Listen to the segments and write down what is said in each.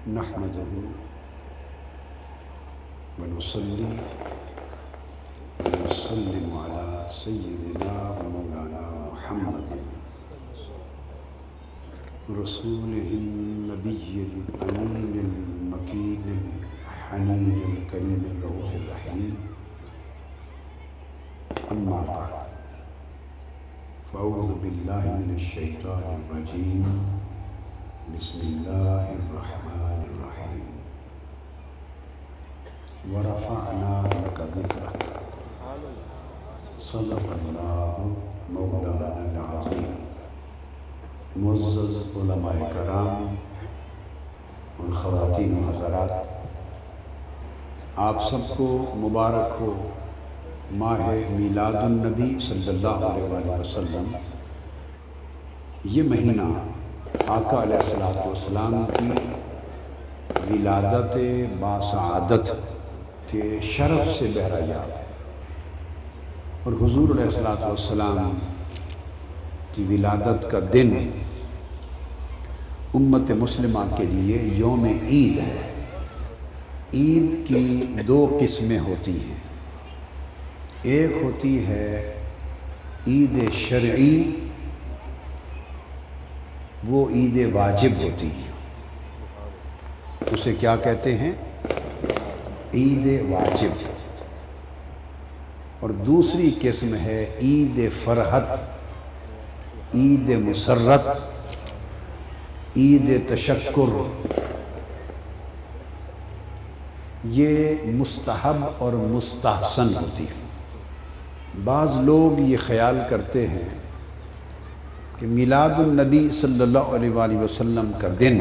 نحمده ونصلي ونسلم على سيدنا ومولانا محمد رسوله النبي الأمين المكين الحنين الكريم الرؤوف الرحيم. أما بعد، فأعوذ بالله من الشيطان الرجيم. بسم الله الرحمن الرحيم. ورفعنا لك ذكرك. صدق الله مولانا العظيم. معزز علماء کرام اور خواتین و حضرات، آپ سب کو مبارک ہو ماہ میلاد النبی صلی اللہ علیہ وآلہ وسلم. یہ مہینہ آقا علیہ السلام کی ولادت باسعادت کے شرف سے بہرایاب ہے، اور حضور علیہ السلام کی ولادت کا دن امت مسلمہ کے لیے یوم عید ہے. عید کی دو قسمیں ہوتی ہیں. ایک ہوتی ہے عید شرعی، وہ عید واجب ہوتی ہے. اسے کیا کہتے ہیں؟ عید واجب. اور دوسری قسم ہے عید فرحت، عید مسرت، عید تشکر. یہ مستحب اور مستحسن ہوتی ہے. بعض لوگ یہ خیال کرتے ہیں کہ میلاد النبی صلی اللہ علیہ وآلہ وسلم کا دن،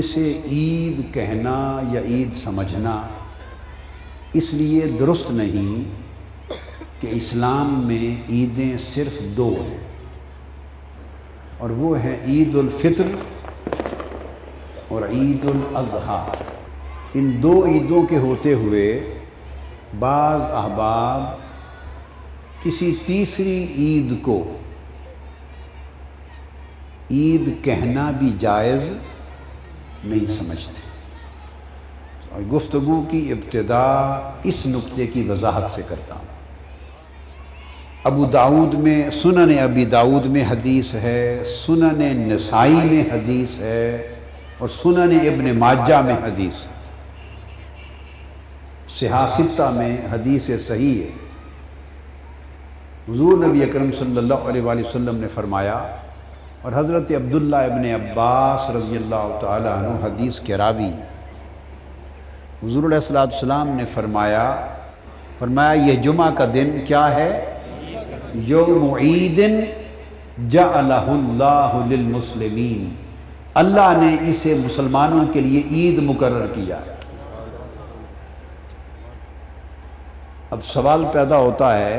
اسے عید کہنا یا عید سمجھنا اس لیے درست نہیں کہ اسلام میں عیدیں صرف دو ہیں، اور وہ ہے عید الفطر اور عید الاضحیٰ. ان دو عیدوں کے ہوتے ہوئے بعض احباب کسی تیسری عید کو عید کہنا بھی جائز نہیں سمجھتے. اور گفتگو کی ابتدا اس نقطے کی وضاحت سے کرتا ہوں. ابو داؤد میں، سنن ابی داؤد میں حدیث ہے، سنن نسائی میں حدیث ہے، اور سنن ابن ماجہ میں حدیث، صحاح ستہ میں حدیث صحیح ہے. حضور نبی اکرم صلی اللہ علیہ وآلہ وسلم نے فرمایا، اور حضرت عبداللہ ابن عباس رضی اللہ تعالیٰ عنہ حدیث کے راوی، حضور علیہ السلام نے فرمایا یہ جمعہ کا دن کیا ہے؟ یوم عید جعلہ اللہ للمسلمین. اللہ نے اسے مسلمانوں کے لیے عید مقرر کیا ہے. اب سوال پیدا ہوتا ہے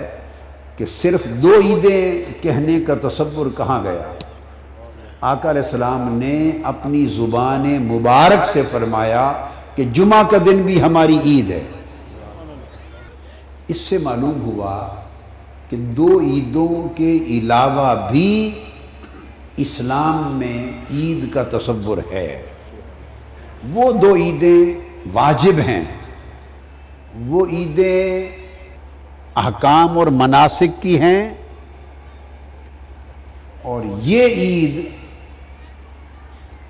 کہ صرف دو عیدیں کہنے کا تصور کہاں گیا؟ آقا علیہ السلام نے اپنی زبان مبارک سے فرمایا کہ جمعہ کا دن بھی ہماری عید ہے. اس سے معلوم ہوا کہ دو عیدوں کے علاوہ بھی اسلام میں عید کا تصور ہے. وہ دو عیدیں واجب ہیں، وہ عیدیں احکام اور مناسک کی ہیں، اور یہ عید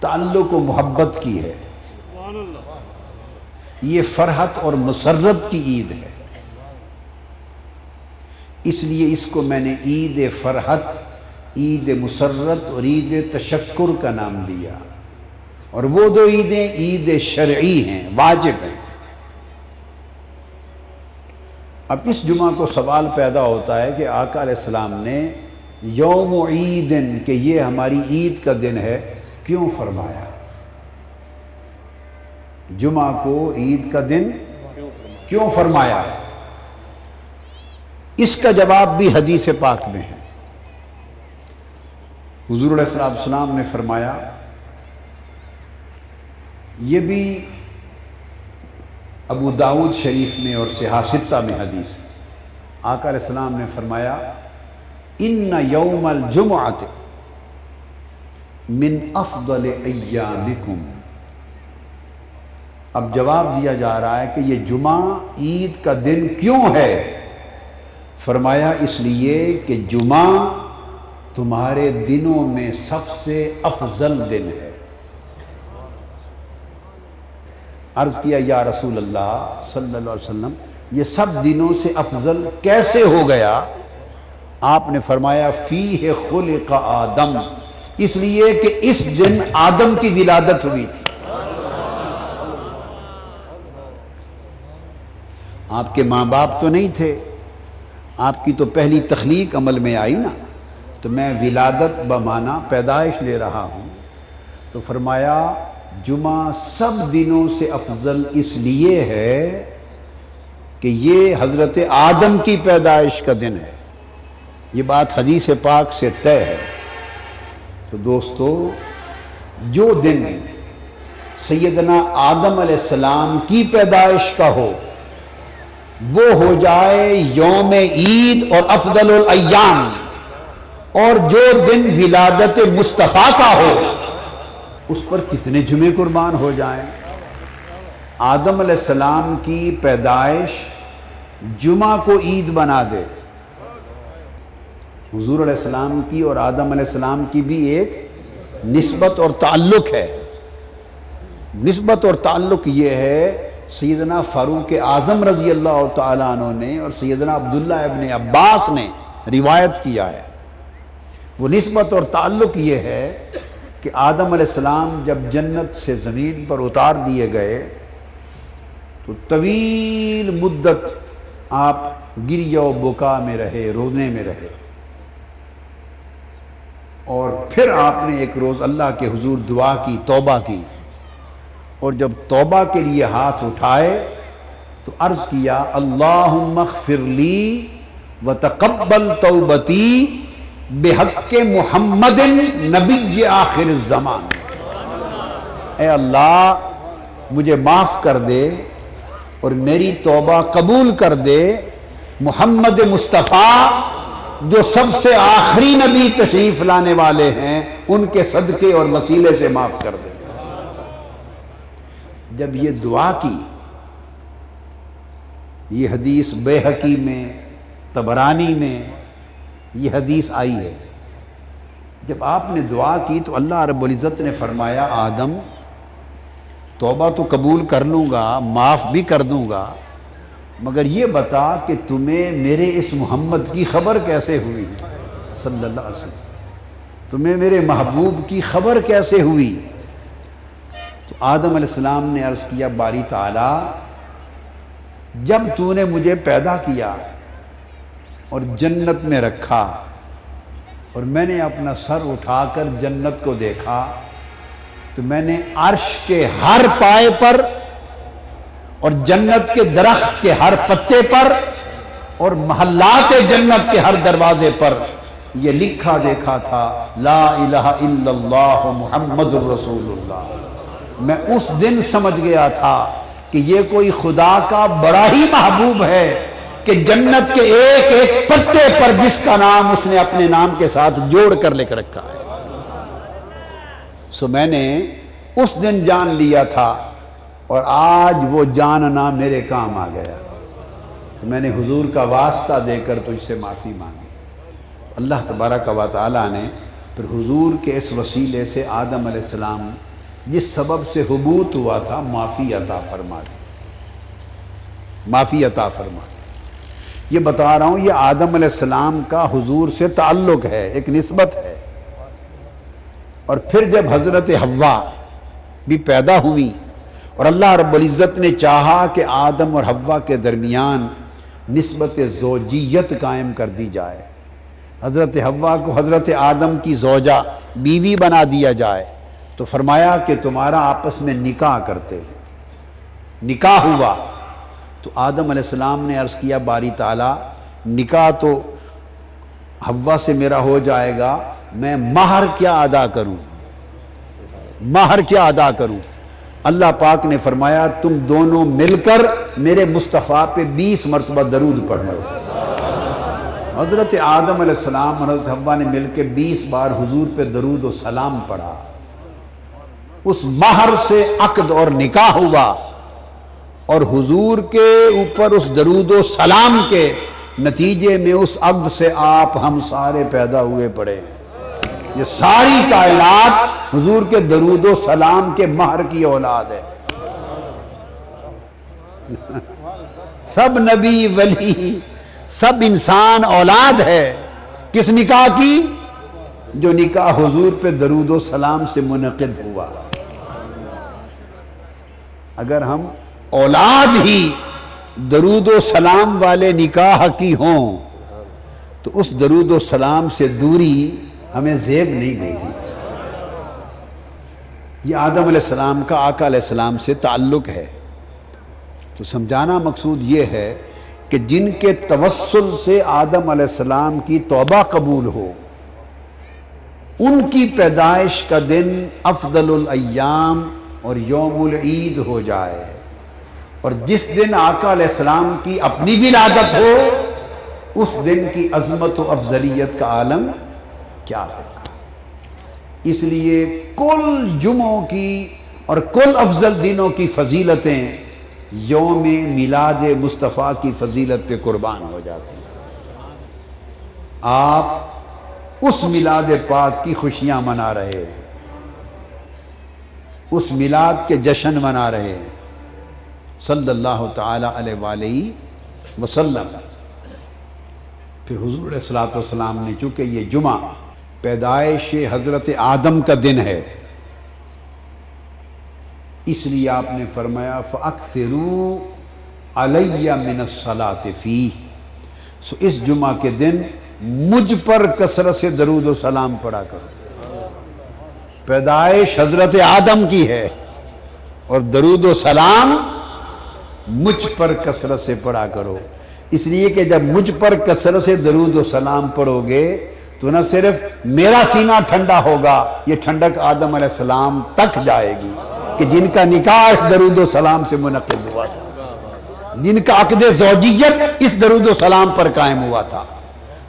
تعلق و محبت کی ہے. یہ فرحت اور مسرت کی عید ہے. اس لیے اس کو میں نے عید فرحت، عید مسرت اور عید تشکر کا نام دیا. اور وہ دو عیدیں عید شرعی ہیں، واجب ہیں. اب اس جمعہ کو سوال پیدا ہوتا ہے کہ آقا علیہ السلام نے یوم عید کہ یہ ہماری عید کا دن ہے کیوں فرمایا؟ جمعہ کو عید کا دن کیوں فرمایا؟ اس کا جواب بھی حدیث پاک میں ہے. حضور علیہ السلام نے فرمایا، یہ بھی ابو داؤد شریف میں اور صحاح ستہ میں حدیث، آقا علیہ السلام نے فرمایا ان یوم الجمعۃ من افضل ایامکم۔ اب جواب دیا جا رہا ہے کہ یہ جمعہ عید کا دن کیوں ہے؟ فرمایا اس لیے کہ جمعہ تمہارے دنوں میں سب سے افضل دن ہے۔ عرض کیا یا رسول اللہ صلی اللہ علیہ وسلم یہ سب دنوں سے افضل کیسے ہو گیا؟ آپ نے فرمایا فیہ خلق آدم، اس لیے کہ اس دن آدم کی ولادت ہوئی تھی۔ آپ کے ماں باپ تو نہیں تھے، آپ کی تو پہلی تخلیق عمل میں آئی نا، تو میں ولادت بمعنی پیدائش لے رہا ہوں۔ تو فرمایا جمعہ سب دنوں سے افضل اس لیے ہے کہ یہ حضرت آدم کی پیدائش کا دن ہے۔ یہ بات حدیث پاک سے طے ہے۔ تو دوستو، جو دن سیدنا آدم علیہ السلام کی پیدائش کا ہو وہ ہو جائے یوم عید اور افضل الایام، اور جو دن ولادت مصطفیٰ کا ہو اس پر کتنے جمعے قربان ہو جائیں۔ آدم علیہ السلام کی پیدائش جمعہ کو عید بنا دے۔ حضور علیہ السلام کی اور آدم علیہ السلام کی بھی ایک نسبت اور تعلق ہے۔ نسبت اور تعلق یہ ہے، سیدنا فاروق اعظم رضی اللہ تعالیٰ عنہ نے اور سیدنا عبداللہ ابن عباس نے روایت کیا ہے۔ وہ نسبت اور تعلق یہ ہے کہ آدم علیہ السلام جب جنت سے زمین پر اتار دیے گئے تو طویل مدت آپ گریہ و بکا میں رہے، رونے میں رہے، اور پھر آپ نے ایک روز اللہ کے حضور دعا کی، توبہ کی، اور جب توبہ کے لیے ہاتھ اٹھائے تو عرض کیا اللہم اغفر لی وتقبل توبتی بحق محمد نبی آخر الزمان۔ اے اللہ مجھے معاف کر دے اور میری توبہ قبول کر دے محمد مصطفیٰ جو سب سے آخری نبی تشریف لانے والے ہیں، ان کے صدقے اور وسیلے سے معاف کر دے۔ جب یہ دعا کی، یہ حدیث بیہقی میں، طبرانی میں یہ حدیث آئی ہے، جب آپ نے دعا کی تو اللہ رب العزت نے فرمایا آدم توبہ تو قبول کر لوں گا، معاف بھی کر دوں گا، مگر یہ بتا کہ تمہیں میرے اس محمد کی خبر کیسے ہوئی صلی اللہ علیہ وسلم، تمہیں میرے محبوب کی خبر کیسے ہوئی؟ تو آدم علیہ السلام نے عرض کیا باری تعالیٰ جب تو نے مجھے پیدا کیا اور جنت میں رکھا اور میں نے اپنا سر اٹھا کر جنت کو دیکھا تو میں نے عرش کے ہر پائے پر اور جنت کے درخت کے ہر پتے پر اور محلات جنت کے ہر دروازے پر یہ لکھا دیکھا تھا لا الہ الا اللہ محمد الرسول اللہ۔ میں اس دن سمجھ گیا تھا کہ یہ کوئی خدا کا بڑا ہی محبوب ہے کہ جنت کے ایک ایک پتے پر جس کا نام اس نے اپنے نام کے ساتھ جوڑ کر لکھ رکھا ہے۔ سو میں نے اس دن جان لیا تھا اور آج وہ جاننا میرے کام آ گیا، تو میں نے حضور کا واسطہ دے کر تجھ سے معافی مانگی۔ اللہ تبارک و تعالیٰ نے پھر حضور کے اس وسیلے سے آدم علیہ السلام جس سبب سے حبوط ہوا تھا معافی عطا فرما دی، معافی عطا فرما دی۔ یہ بتا رہا ہوں یہ آدم علیہ السلام کا حضور سے تعلق ہے، ایک نسبت ہے۔ اور پھر جب حضرت حوا بھی پیدا ہوئی اور اللہ رب العزت نے چاہا کہ آدم اور حوا کے درمیان نسبت زوجیت قائم کر دی جائے، حضرت حوا کو حضرت آدم کی زوجہ بیوی بنا دیا جائے، تو فرمایا کہ تمہارا آپس میں نکاح کرتے ہیں۔ نکاح ہوا تو آدم علیہ السلام نے عرض کیا باری تعالیٰ نکاح تو حوا سے میرا ہو جائے گا، میں مہر کیا ادا کروں، مہر کیا ادا کروں؟ اللہ پاک نے فرمایا تم دونوں مل کر میرے مصطفیٰ پہ 20 مرتبہ درود پڑھ لو۔ حضرت آدم علیہ السلام اور حضرت حوا نے مل کے 20 بار حضور پہ درود و سلام پڑھا، اس مہر سے عقد اور نکاح ہوا، اور حضور کے اوپر اس درود و سلام کے نتیجے میں اس عقد سے آپ ہم سارے پیدا ہوئے پڑے ہیں۔ یہ ساری کائنات حضور کے درود و سلام کے مہر کی اولاد ہے۔ سب نبی ولی سب انسان اولاد ہے کس نکاح کی؟ جو نکاح حضور پہ درود و سلام سے منعقد ہوا۔ اگر ہم اولاد ہی درود و سلام والے نکاح کی ہوں تو اس درود و سلام سے دوری ہمیں زیب نہیں دیتی۔ یہ آدم علیہ السلام کا آقا علیہ السلام سے تعلق ہے۔ تو سمجھانا مقصود یہ ہے کہ جن کے توسل سے آدم علیہ السلام کی توبہ قبول ہو، ان کی پیدائش کا دن افضل الایام اور یوم العید ہو جائے، اور جس دن آقا علیہ السلام کی اپنی ولادت ہو اس دن کی عظمت و افضلیت کا عالم کیا ہوگا۔ اس لیے کل جمعوں کی اور کل افضل دنوں کی فضیلتیں یوم میلاد مصطفیٰ کی فضیلت پہ قربان ہو جاتی ہیں۔ آپ اس میلاد پاک کی خوشیاں منا رہے ہیں، اس میلاد کے جشن منا رہے ہیں صلی اللہ تعالی علیہ وآلہ وسلم۔ پھر حضور علیہ الصلوۃ والسلام نے چونکہ یہ جمعہ پیدائش حضرت آدم کا دن ہے، اس لیے آپ نے فرمایا فَأَكْثِرُوا عَلَيَّ مِنَ الصَّلَاةِ فِيهِ، سو اس جمعہ کے دن مجھ پر کثرت سے درود و سلام پڑھا کرو۔ پیدائش حضرت آدم کی ہے اور درود و سلام مجھ پر کثرت سے پڑھا کرو، اس لیے کہ جب مجھ پر کثرت سے درود و سلام پڑھو گے تو نہ صرف میرا سینہ ٹھنڈا ہوگا، یہ ٹھنڈک آدم علیہ السلام تک جائے گی کہ جن کا نکاح اس درود و سلام سے منعقد ہوا تھا، جن کا عقد زوجیت اس درود و سلام پر قائم ہوا تھا،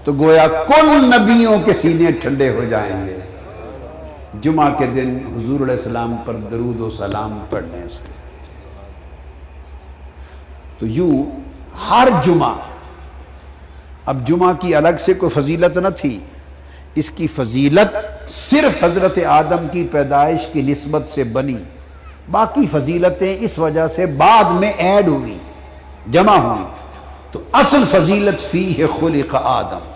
تو گویا کل نبیوں کے سینے ٹھنڈے ہو جائیں گے جمعہ کے دن حضور علیہ السلام پر درود و سلام پڑھنے سے۔ تو یوں ہر جمعہ، اب جمعہ کی الگ سے کوئی فضیلت نہ تھی، اس کی فضیلت صرف حضرت آدم کی پیدائش کی نسبت سے بنی، باقی فضیلتیں اس وجہ سے بعد میں ایڈ ہوئی، جمع ہوئی۔ تو اصل فضیلت فیہ خلق آدم،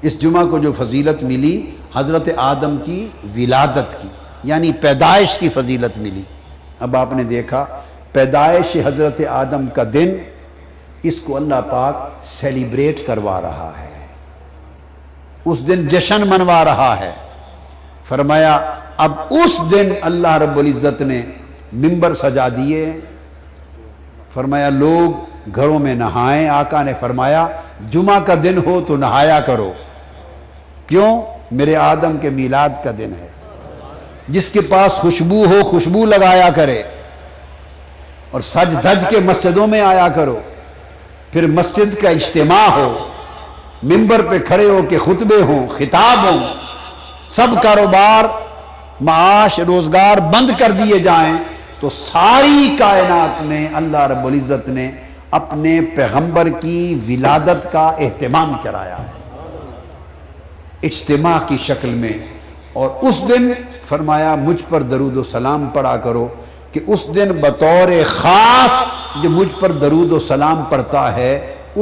اس جمعہ کو جو فضیلت ملی حضرت آدم کی ولادت کی، یعنی پیدائش کی فضیلت ملی۔ اب آپ نے دیکھا پیدائش حضرت آدم کا دن، اس کو اللہ پاک سیلیبریٹ کروا رہا ہے، اس دن جشن منوا رہا ہے۔ فرمایا اب اس دن اللہ رب العزت نے ممبر سجا دیے، فرمایا لوگ گھروں میں نہائیں۔ آقا نے فرمایا جمعہ کا دن ہو تو نہایا کرو، کیوں؟ میرے آدم کے میلاد کا دن ہے۔ جس کے پاس خوشبو ہو خوشبو لگایا کرے، اور سج دھج کے مسجدوں میں آیا کرو، پھر مسجد کا اجتماع ہو، ممبر پہ کھڑے ہو کے خطبے ہوں، خطاب ہوں، سب کاروبار معاش روزگار بند کر دیے جائیں، تو ساری کائنات میں اللہ رب العزت نے اپنے پیغمبر کی ولادت کا اہتمام کرایا ہے اجتماع کی شکل میں۔ اور اس دن فرمایا مجھ پر درود و سلام پڑھا کرو، کہ اس دن بطور خاص جو مجھ پر درود و سلام پڑھتا ہے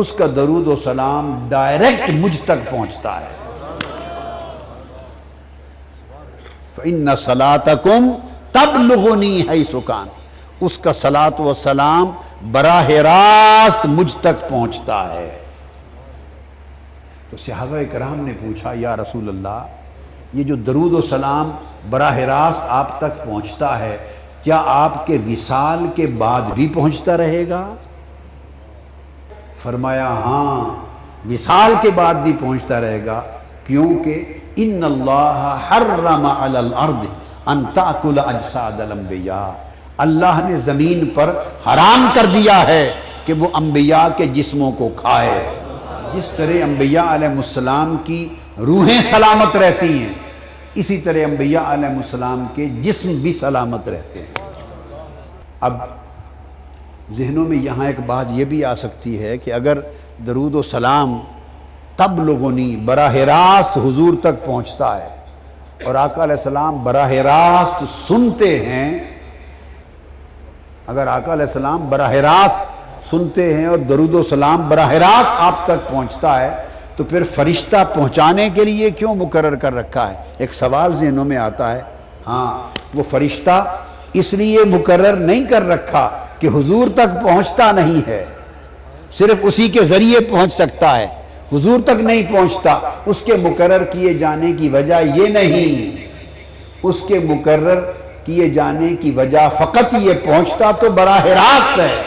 اس کا درود و سلام ڈائریکٹ مجھ تک پہنچتا ہے۔ فَإِنَّ صَلَاتَكُمْ تَبْلُغُنِي حَيْثُ كَانَ، اس کا صلاۃ و سلام براہ راست مجھ تک پہنچتا ہے۔ تو صحابہ کرام نے پوچھا یا رسول اللہ، یہ جو درود و سلام براہ راست آپ تک پہنچتا ہے، کیا آپ کے وصال کے بعد بھی پہنچتا رہے گا؟ فرمایا ہاں، وصال کے بعد بھی پہنچتا رہے گا، کیونکہ ان اللہ حرم علی الارض ان تاکل اجساد الانبیاء، اللہ نے زمین پر حرام کر دیا ہے کہ وہ انبیاء کے جسموں کو کھائے۔ جس طرح انبیاء علیہ السلام کی روحیں سلامت رہتی ہیں، اسی طرح انبیاء علیہ السلام کے جسم بھی سلامت رہتے ہیں۔ اب ذہنوں میں یہاں ایک بات یہ بھی آ سکتی ہے کہ اگر درود و سلام تبلغنی براہ راست حضور تک پہنچتا ہے اور آقا علیہ السلام براہ راست سنتے ہیں، اگر آقا علیہ السلام براہ راست سنتے ہیں اور درود و سلام براہ راست آپ تک پہنچتا ہے تو پھر فرشتہ پہنچانے کے لیے کیوں مقرر کر رکھا ہے؟ ایک سوال ذہنوں میں آتا ہے۔ ہاں، وہ فرشتہ اس لیے مقرر نہیں کر رکھا کہ حضور تک پہنچتا نہیں ہے، صرف اسی کے ذریعے پہنچ سکتا ہے، حضور تک نہیں پہنچتا۔ اس کے مقرر کیے جانے کی وجہ یہ نہیں، اس کے مقرر کیے جانے کی وجہ فقط یہ پہنچتا تو براہ راست ہے،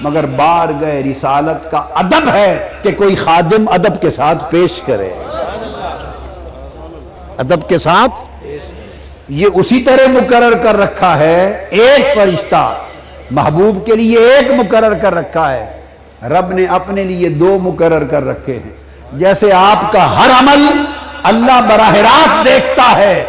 مگر بارگاہ رسالت کا ادب ہے کہ کوئی خادم ادب کے ساتھ پیش کرے، ادب کے ساتھ۔ یہ اسی طرح مقرر کر رکھا ہے، ایک فرشتہ محبوب کے لیے ایک مقرر کر رکھا ہے، رب نے اپنے لیے دو مقرر کر رکھے ہیں۔ جیسے آپ کا ہر عمل اللہ براہ راست دیکھتا ہے،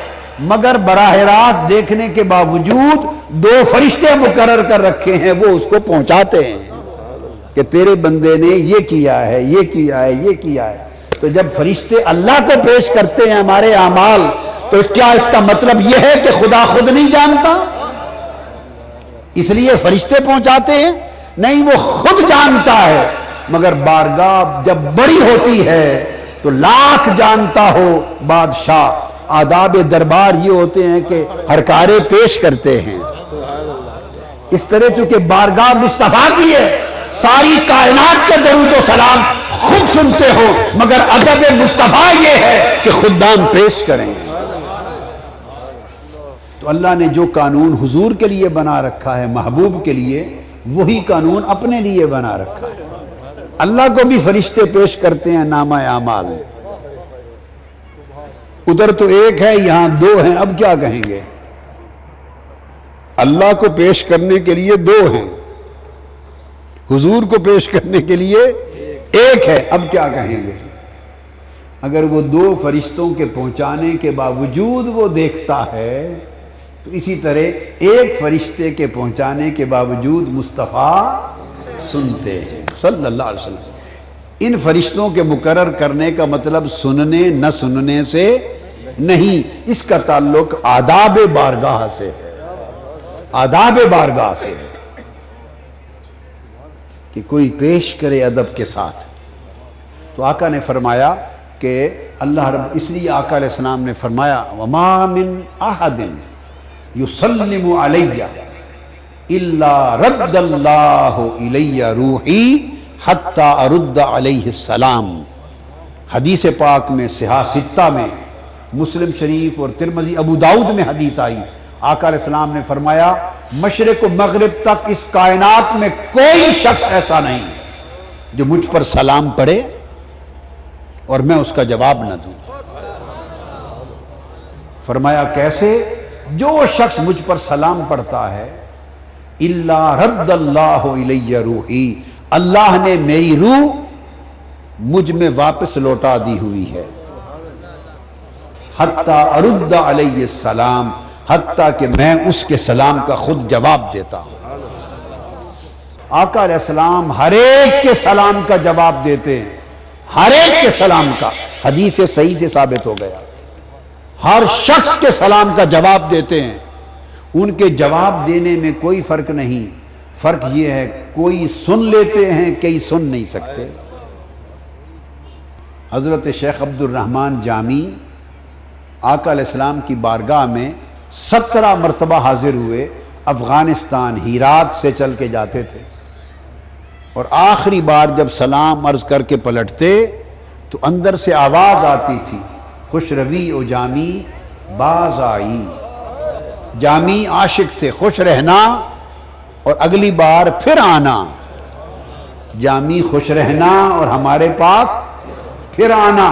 مگر براہ راست دیکھنے کے باوجود دو فرشتے مقرر کر رکھے ہیں، وہ اس کو پہنچاتے ہیں کہ تیرے بندے نے یہ کیا ہے، یہ کیا ہے، یہ کیا ہے۔ تو جب فرشتے اللہ کو پیش کرتے ہیں ہمارے اعمال، تو اس کا مطلب یہ ہے کہ خدا خود نہیں جانتا اس لیے فرشتے پہنچاتے ہیں؟ نہیں، وہ خود جانتا ہے، مگر بارگاہ جب بڑی ہوتی ہے تو لاکھ جانتا ہو بادشاہ۔ آداب دربار یہ ہوتے ہیں کہ ہرکارے پیش کرتے ہیں۔ اس طرح چونکہ بارگاہ مصطفیٰ کی ہے، ساری کائنات کے درود و سلام خود سنتے ہو، مگر ادب مصطفیٰ یہ ہے کہ خدام پیش کریں۔ تو اللہ نے جو قانون حضور کے لیے بنا رکھا ہے محبوب کے لیے، وہی قانون اپنے لیے بنا رکھا ہے۔ اللہ کو بھی فرشتے پیش کرتے ہیں نامہ اعمال، ادھر تو ایک ہے یہاں دو ہیں، اب کیا کہیں گے؟ اللہ کو پیش کرنے کے لیے دو ہیں، حضور کو پیش کرنے کے لیے ایک ہے، اب کیا کہیں گے؟ اگر وہ دو فرشتوں کے پہنچانے کے باوجود وہ دیکھتا ہے تو اسی طرح ایک فرشتے کے پہنچانے کے باوجود مصطفیٰ سنتے ہیں صلی اللہ علیہ وسلم۔ ان فرشتوں کے مقرر کرنے کا مطلب سننے نہ سننے سے نہیں، اس کا تعلق آداب بارگاہ سے ہے، آداب بارگاہ سے ہے کہ کوئی پیش کرے ادب کے ساتھ۔ تو آقا نے فرمایا کہ اللہ رب، اس لیے آقا علیہ السلام نے فرمایا وَمَا مِنْ أَحَدٍ يُسَلِّمُ عَلَيَّ إِلَّا رَدَّ اللَّهُ إِلَيَّ رُوحِي حَتَّى أَرُدَّ عَلَيْهِ السَّلَامِ۔ حدیث پاک میں صحاح ستہ میں، مسلم شریف اور ترمذی ابو داؤد میں حدیث آئی، آقا علیہ السلام نے فرمایا مشرق و مغرب تک اس کائنات میں کوئی شخص ایسا نہیں جو مجھ پر سلام پڑھے اور میں اس کا جواب نہ دوں۔ فرمایا کیسے؟ جو شخص مجھ پر سلام پڑھتا ہے، الا رد اللہ الی روحی، اللہ نے میری روح مجھ میں واپس لوٹا دی ہوئی ہے، حتیٰ ارد علیہ السلام، حتیٰ کہ میں اس کے سلام کا خود جواب دیتا ہوں۔ آقا علیہ السلام ہر ایک کے سلام کا جواب دیتے ہیں، ہر ایک کے سلام کا، حدیث صحیح سے ثابت ہو گیا، ہر شخص کے سلام کا جواب دیتے ہیں۔ ان کے جواب دینے میں کوئی فرق نہیں، فرق یہ ہے کوئی سن لیتے ہیں، کئی سن نہیں سکتے۔ حضرت شیخ عبد الرحمن جامی آقا علیہ السلام کی بارگاہ میں 17 مرتبہ حاضر ہوئے، افغانستان ہیرات سے چل کے جاتے تھے، اور آخری بار جب سلام عرض کر کے پلٹتے تو اندر سے آواز آتی تھی، خوش روی او جامی باز آئی۔ جامی عاشق تھے، خوش رہنا اور اگلی بار پھر آنا، جامی خوش رہنا اور ہمارے پاس پھر آنا۔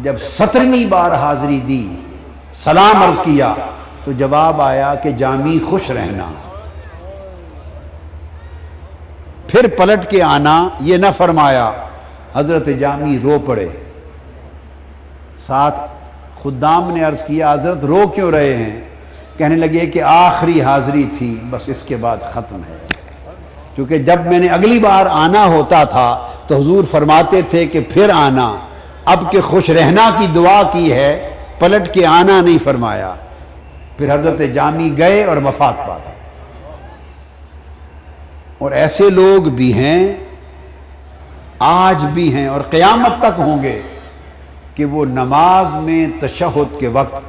جب 17ویں بار حاضری دی، سلام عرض کیا تو جواب آیا کہ جامی خوش رہنا، پھر پلٹ کے آنا یہ نہ فرمایا، حضرت جامی رو پڑے، ساتھ خدام نے عرض کیا حضرت رو کیوں رہے ہیں؟ کہنے لگے کہ آخری حاضری تھی، بس اس کے بعد ختم ہے، کیونکہ جب میں نے اگلی بار آنا ہوتا تھا تو حضور فرماتے تھے کہ پھر آنا، اب کہ خوش رہنا کی دعا کی ہے، پلٹ کے آنا نہیں فرمایا۔ پھر حضرت جامی گئے اور وفات پا گئے۔ اور ایسے لوگ بھی ہیں، آج بھی ہیں اور قیامت تک ہوں گے، کہ وہ نماز میں تشہد کے وقت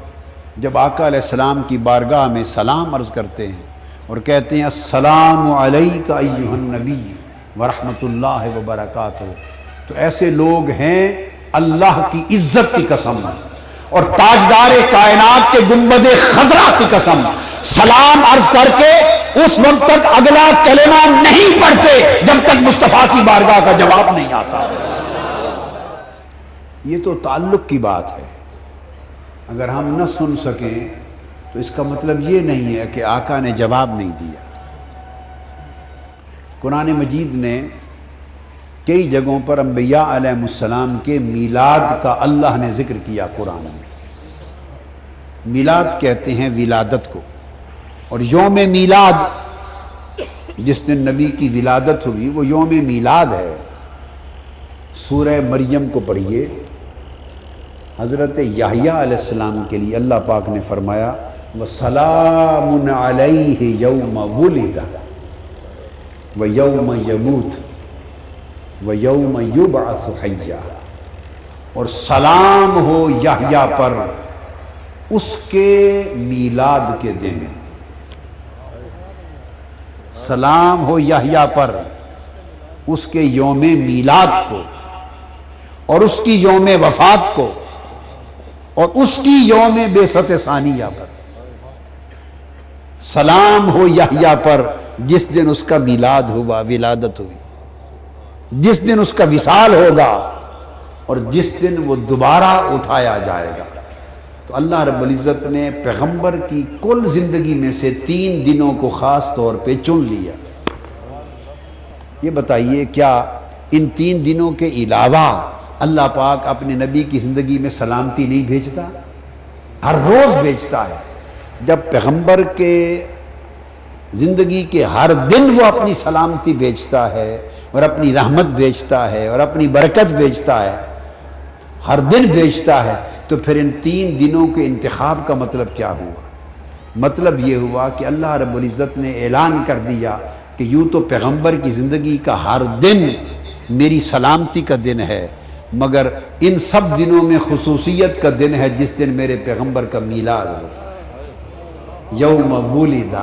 جب آقا علیہ السلام کی بارگاہ میں سلام عرض کرتے ہیں اور کہتے ہیں السلام علیک ایھا النبی ورحمۃ اللہ وبرکاتہ، تو ایسے لوگ ہیں اللہ کی عزت کی قسم اور تاجدار کائنات کے گنبد خضرا کی قسم، سلام عرض کر کے اس وقت تک اگلا کلمہ نہیں پڑھتے جب تک مصطفیٰ کی بارگاہ کا جواب نہیں آتا۔ یہ تو تعلق کی بات ہے، اگر ہم نہ سن سکیں تو اس کا مطلب یہ نہیں ہے کہ آقا نے جواب نہیں دیا۔ قرآن مجید نے کئی جگہوں پر انبیاء علیہ السلام کے میلاد کا اللہ نے ذکر کیا۔ قرآن میں میلاد کہتے ہیں ولادت کو، اور یوم میلاد جس دن نبی کی ولادت ہوئی وہ یوم میلاد ہے۔ سورہ مریم کو پڑھیے، حضرت یحییٰ علیہ السلام کے لیے اللہ پاک نے فرمایا وَسَلَامٌ عَلَيْهِ يَوْمَ وُلِدَ وَيَوْمَ يَمُوتُ وَيَوْمَ يُبْعَثُ حَيًّا، اور سلام ہو یحییٰ پر اس کے میلاد کے دن، سلام ہو یحییٰ پر اس کے یوم میلاد کو، اور اس کی یوم وفات کو، اور اس کی یوم بعثت ثانیہ پر۔ سلام ہو یحییٰ پر جس دن اس کا میلاد ہوا، ولادت ہوئی، جس دن اس کا وصال ہوگا، اور جس دن وہ دوبارہ اٹھایا جائے گا۔ تو اللہ رب العزت نے پیغمبر کی کل زندگی میں سے 3 دنوں کو خاص طور پہ چن لیا۔ یہ بتائیے کیا ان 3 دنوں کے علاوہ اللہ پاک اپنے نبی کی زندگی میں سلامتی نہیں بھیجتا؟ ہر روز بھیجتا ہے۔ جب پیغمبر کے زندگی کے ہر دن وہ اپنی سلامتی بھیجتا ہے اور اپنی رحمت بھیجتا ہے اور اپنی برکت بھیجتا ہے، ہر دن بھیجتا ہے، تو پھر ان 3 دنوں کے انتخاب کا مطلب کیا ہوا؟ مطلب یہ ہوا کہ اللہ رب العزت نے اعلان کر دیا کہ یوں تو پیغمبر کی زندگی کا ہر دن میری سلامتی کا دن ہے، مگر ان سب دنوں میں خصوصیت کا دن ہے جس دن میرے پیغمبر کا میلاد ہوتا ہے، یوم ولدہ۔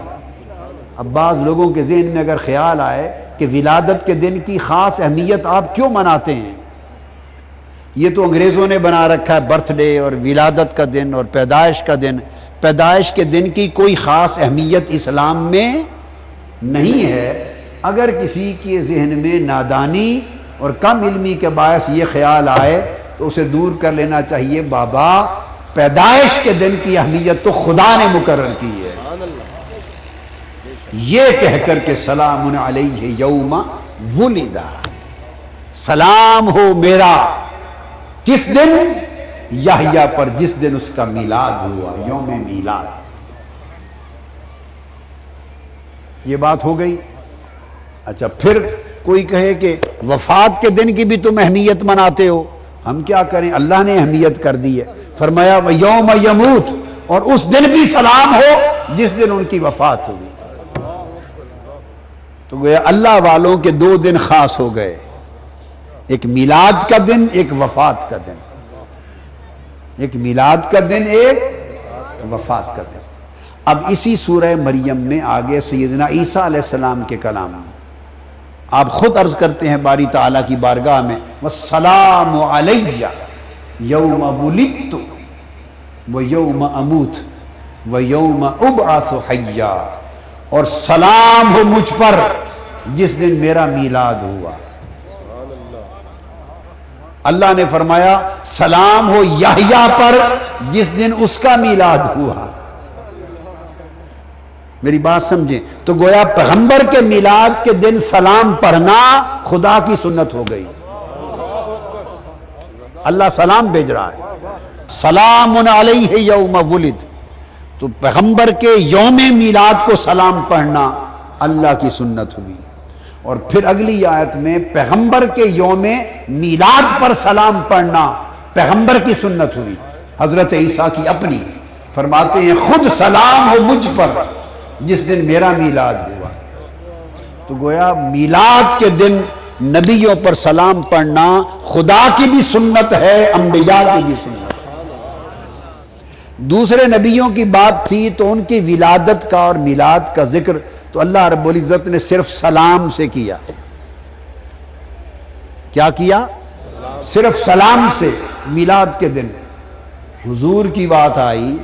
اب بعض لوگوں کے ذہن میں اگر خیال آئے کہ ولادت کے دن کی خاص اہمیت آپ کیوں مناتے ہیں؟ یہ تو انگریزوں نے بنا رکھا ہے برتھ ڈے اور ولادت کا دن اور پیدائش کا دن۔ پیدائش کے دن کی کوئی خاص اہمیت اسلام میں نہیں ہے۔ اگر کسی کے ذہن میں نادانی اور کم علمی کے باعث یہ خیال آئے تو اسے دور کر لینا چاہیے، بابا پیدائش کے دن کی اہمیت تو خدا نے مقرر کی ہے۔ یہ کہہ کر کہ سلام علیہ یوم ولدہ، سلام ہو میرا کس دن؟ یحییٰ پر جس دن اس کا میلاد ہوا، یوم میلاد۔ یہ بات ہو گئی۔ اچھا پھر کوئی کہے کہ وفات کے دن کی بھی تم اہمیت مناتے ہو، ہم کیا کریں؟ اللہ نے اہمیت کر دی ہے، فرمایا وَيَوْمَ يَمُوتُ، اور اس دن بھی سلام ہو جس دن ان کی وفات ہوئی۔ تو گویا اللہ والوں کے 2 دن خاص ہو گئے، ایک میلاد کا دن، ایک وفات کا دن، ایک میلاد کا دن، ایک وفات کا دن۔ اب اسی سورہ مریم میں آگے سیدنا عیسیٰ علیہ السلام کے کلام آپ خود عرض کرتے ہیں باری تعالیٰ کی بارگاہ میں وَالسَّلَامُ عَلَيَّ يَوْمَ وُلِدتُّ وَيَوْمَ أَمُوتُ وَيَوْمَ أُبْعَثُ حَيًّا، اور سلام ہو مجھ پر جس دن میرا میلاد ہوا۔ اللہ نے فرمایا سلام ہو یحییٰ پر جس دن اس کا میلاد ہوا۔ میری بات سمجھیں، تو گویا پیغمبر کے میلاد کے دن سلام پڑھنا خدا کی سنت ہو گئی۔ اللہ سلام بھیج رہا ہے. سلام علیہ یوم ولد. تو پیغمبر کے یوم میلاد کو سلام پڑھنا اللہ کی سنت ہوئی. اور پھر اگلی آیت میں پیغمبر کے یوم میلاد پر سلام پڑھنا پیغمبر کی سنت ہوئی. حضرت عیسیٰ کی اپنی فرماتے ہیں خود سلام ہو مجھ پر جس دن میرا میلاد ہوا. تو گویا میلاد کے دن نبیوں پر سلام پڑھنا خدا کی بھی سنت ہے، انبیاء کی بھی سنت ہے. دوسرے نبیوں کی بات تھی تو ان کی ولادت کا اور میلاد کا ذکر تو اللہ رب العزت نے صرف سلام سے کیا. کیا کیا؟ صرف سلام سے. میلاد کے دن حضور کی بات آئی،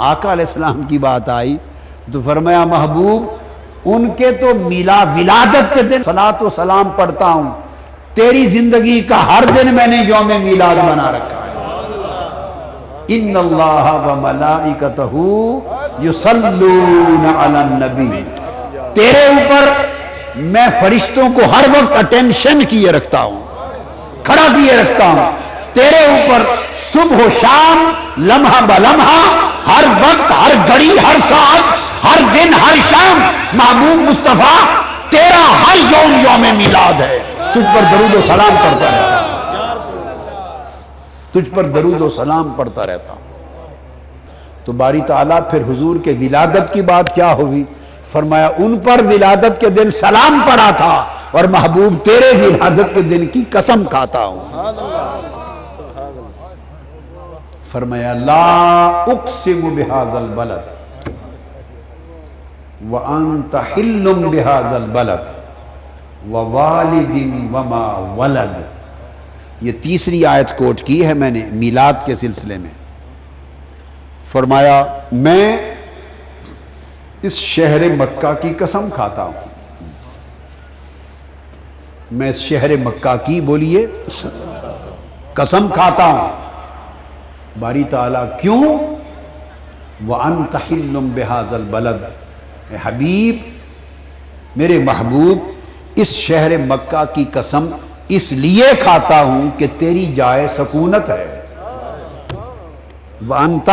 آقا علیہ السلام کی بات آئی تو فرمایا محبوب ان کے تو ولادت کے دن صلاۃ و سلام پڑھتا ہوں، تیری زندگی کا ہر دن میں نے یوم میلاد بنا رکھا ہے. ان اللہ و ملائکتہ یصلون علی النبی. تیرے اوپر میں فرشتوں کو ہر وقت اٹینشن کیے رکھتا ہوں، کھڑا کیے رکھتا ہوں. تیرے اوپر صبح و شام، لمحہ بلمحہ، ہر وقت، ہر گھڑی، ہر ساعت، ہر دن، ہر شام محبوب مصطفیٰ تیرا ہر یوم میلاد ہے. تجھ پر درود و سلام پڑھتا رہتا ہوں، تجھ پر درود و سلام پڑھتا رہتا ہوں. تو باری تعالیٰ پھر حضور کے ولادت کی بات کیا ہوئی؟ فرمایا ان پر ولادت کے دن سلام پڑھا تھا اور محبوب تیرے ولادت کے دن کی قسم کھاتا ہوں. فرمایا لا اقسم بهذا البلد وانت حل بهذا البلد ووالد وما ولد. یہ تیسری آیت کوٹ کی ہے میں نے میلاد کے سلسلے میں. فرمایا میں اس شہر مکہ کی قسم کھاتا ہوں. میں اس شہر مکہ کی بولیے قسم کھاتا ہوں. باری تعالیٰ کیوں؟ وَأَنْتَ حِلٌّ بِهَذَا الْبَلَدِ. اے حبیب، میرے محبوب، اس شہر مکہ کی قسم اس لیے کھاتا ہوں کہ تیری جائے سکونت ہے. وَأَنْتَ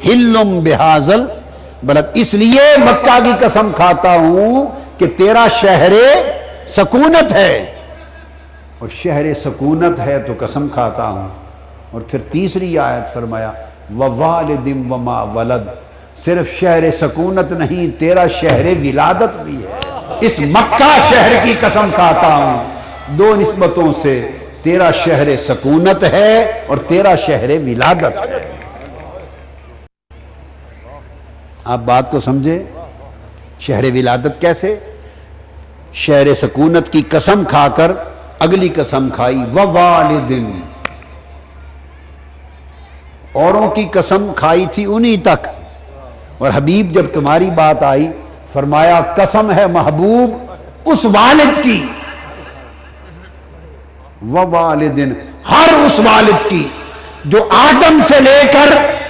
حِلٌّ بِهَذَا الْبَلَدِ. اس لیے مکہ کی قسم کھاتا ہوں کہ تیرا شہر سکونت ہے. اور شہر سکونت ہے تو قسم کھاتا ہوں. اور پھر تیسری آیت فرمایا وَوَالِدٍ وَمَا وَلَدٍ. صرف شہر سکونت نہیں، تیرا شہر ولادت بھی ہے. اس مکہ شہر کی قسم کھاتا ہوں دو نسبتوں سے، تیرا شہر سکونت ہے اور تیرا شہر ولادت ہے. آپ بات کو سمجھے؟ شہر ولادت کیسے؟ شہر سکونت کی قسم کھا کر اگلی قسم کھائی وَوَالِدٍ. اوروں کی قسم کھائی تھی انہی تک، اور حبیب جب تمہاری بات آئی فرمایا قسم ہے محبوب اس والد کی، ووالدن، ہر اس والد کی جو آدم سے لے کر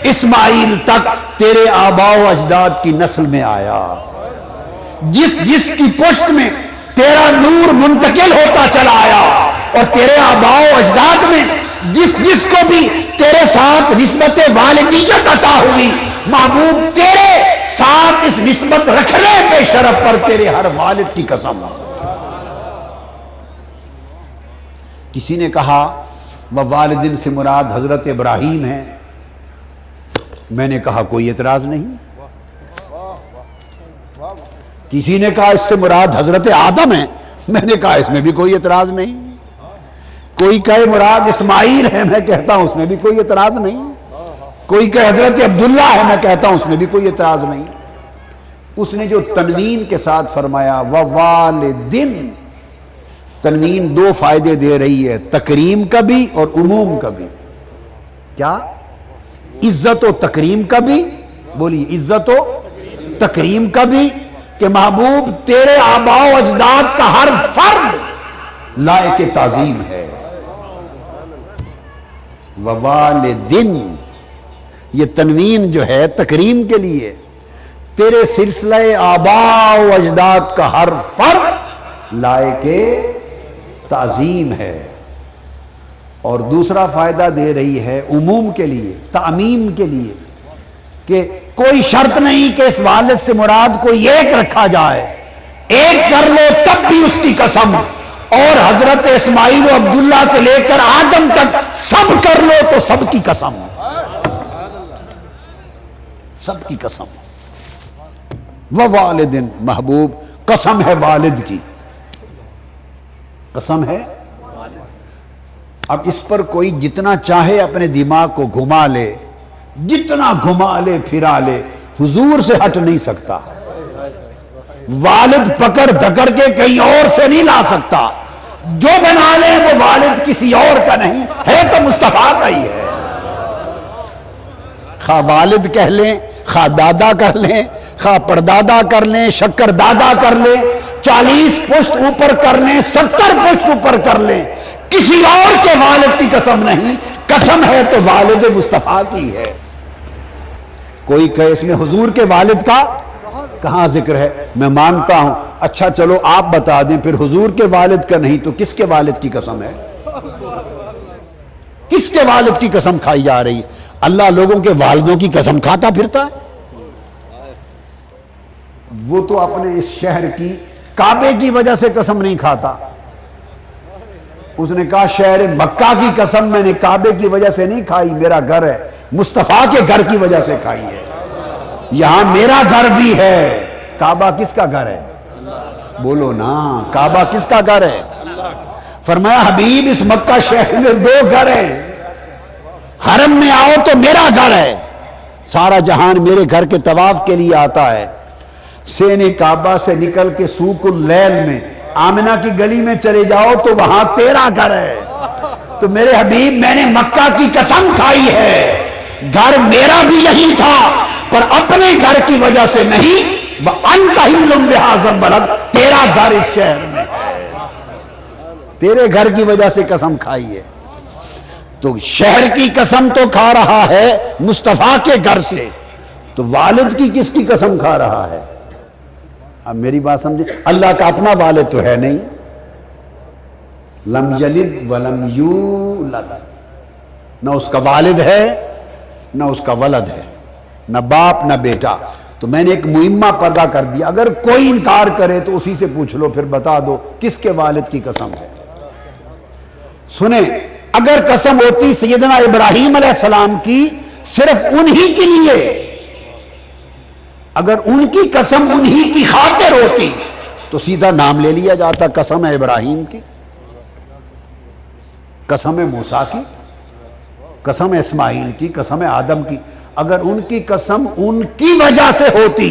اسماعیل تک تیرے آباء و اجداد کی نسل میں آیا، جس کی پشت میں تیرا نور منتقل ہوتا چلا آیا، اور تیرے آباء و اجداد میں جس کو بھی تیرے ساتھ نسبت والدیت عطا ہوئی، محبوب تیرے ساتھ اس نسبت رکھنے کے شرف پر تیرے ہر والد کی قسم. کسی نے کہا والدین سے مراد حضرت ابراہیم ہیں. میں نے کہا کوئی اعتراض نہیں. کسی نے کہا اس سے مراد حضرت آدم ہیں. میں نے کہا اس میں بھی کوئی اعتراض نہیں. کوئی کہے مراد اسماعیل ہے، میں کہتا ہوں اس میں بھی کوئی اعتراض نہیں. کوئی کہے حضرت عبداللہ ہے، میں کہتا ہوں اس میں بھی کوئی اعتراض نہیں. اس نے جو تنوین کے ساتھ فرمایا ووالدن، تنوین دو فائدے دے رہی ہے، تکریم کا بھی اور عموم کا بھی. کیا؟ عزت و تکریم کا بھی. بولیے عزت و تکریم کا بھی، کہ محبوب تیرے آباء و اجداد کا ہر فرد لائق تعظیم ہے. ووالدن، یہ تنوین جو ہے تکریم کے لیے، تیرے سلسلہ آباء و اجداد کا ہر فرد لائق تعظیم ہے. اور دوسرا فائدہ دے رہی ہے عموم کے لیے، تعمیم کے لیے، کہ کوئی شرط نہیں کہ اس والد سے مراد کوئی ایک رکھا جائے، ایک کر لو تب بھی اس کی قسم، اور حضرت اسماعیل و عبداللہ سے لے کر آدم تک سب کر لو تو سب کی قسم، سب کی قسم۔ ووالد، محبوب قسم ہے والد کی، قسم ہے۔ اب اس پر کوئی جتنا چاہے اپنے دماغ کو گھما لے، جتنا گھما لے پھرا لے، حضور سے ہٹ نہیں سکتا۔ والد پکڑ دھکڑ کے کہیں اور سے نہیں لا سکتا، جو بنا لے وہ والد کسی اور کا نہیں ہے، تو مصطفیٰ کا ہی ہے۔ خواہ والد کہہ لیں، خواہ دادا کر لیں، خواہ پردادا کر لیں، شکر دادا کر لیں، 40 پشت اوپر کر لیں، 70 پشت اوپر کر لیں، کسی اور کے والد کی قسم نہیں، قسم ہے تو والد مصطفیٰ کی ہے۔ کوئی کہے اس میں حضور کے والد کا کہاں ذکر ہے؟ میں مانتا ہوں، اچھا چلو آپ بتا دیں، پھر حضور کے والد کا نہیں تو کس کے والد کی قسم ہے؟ کس کے والد کی قسم کھائی جا رہی ہے؟ اللہ لوگوں کے والدوں کی قسم کھاتا پھرتا ہے؟ وہ تو اپنے اس شہر کی کعبے کی وجہ سے قسم نہیں کھاتا، اس نے کہا شہر مکہ کی قسم میں نے کعبے کی وجہ سے نہیں کھائی، میرا گھر ہے، مصطفیٰ کے گھر کی وجہ سے کھائی ہے۔ یہاں میرا گھر بھی ہے۔ کعبہ کس کا گھر ہے؟ بولو نا، کعبہ کس کا گھر ہے؟ فرمایا حبیب اس مکہ شہر میں 2 گھر ہیں، حرم میں آؤ تو میرا گھر ہے، سارا جہان میرے گھر کے طواف کے لیے آتا ہے، سین کعبہ سے نکل کے سوق اللیل میں آمنہ کی گلی میں چلے جاؤ تو وہاں تیرا گھر ہے۔ تو میرے حبیب میں نے مکہ کی قسم کھائی ہے، گھر میرا بھی یہی تھا پر اپنے گھر کی وجہ سے نہیں، وَأَنْتَ حِلٌّ بِهَٰذَا الْبَلَدِ، تیرا گھر اس شہر میں ہے، تیرے گھر کی وجہ سے قسم کھائی ہے۔ تو شہر کی قسم تو کھا رہا ہے مصطفیٰ کے گھر سے، تو والد کی کس کی قسم کھا رہا ہے؟ اب میری بات سمجھے، اللہ کا اپنا والد تو ہے نہیں، لم یلد ولم یولد، نہ اس کا والد ہے نہ اس کا ولد ہے، نہ باپ نہ بیٹا۔ تو میں نے ایک مہمہ پردہ کر دیا، اگر کوئی انکار کرے تو اسی سے پوچھ لو، پھر بتا دو کس کے والد کی قسم ہے۔ سنیں، اگر قسم ہوتی سیدنا ابراہیم علیہ السلام کی صرف انہی کے لیے، اگر ان کی قسم انہی کی خاطر ہوتی تو سیدھا نام لے لیا جاتا، قسم ہے ابراہیم کی، قسم ہے موسیٰ کی، قسم ہے اسماعیل کی، قسم ہے آدم کی۔ اگر ان کی قسم ان کی وجہ سے ہوتی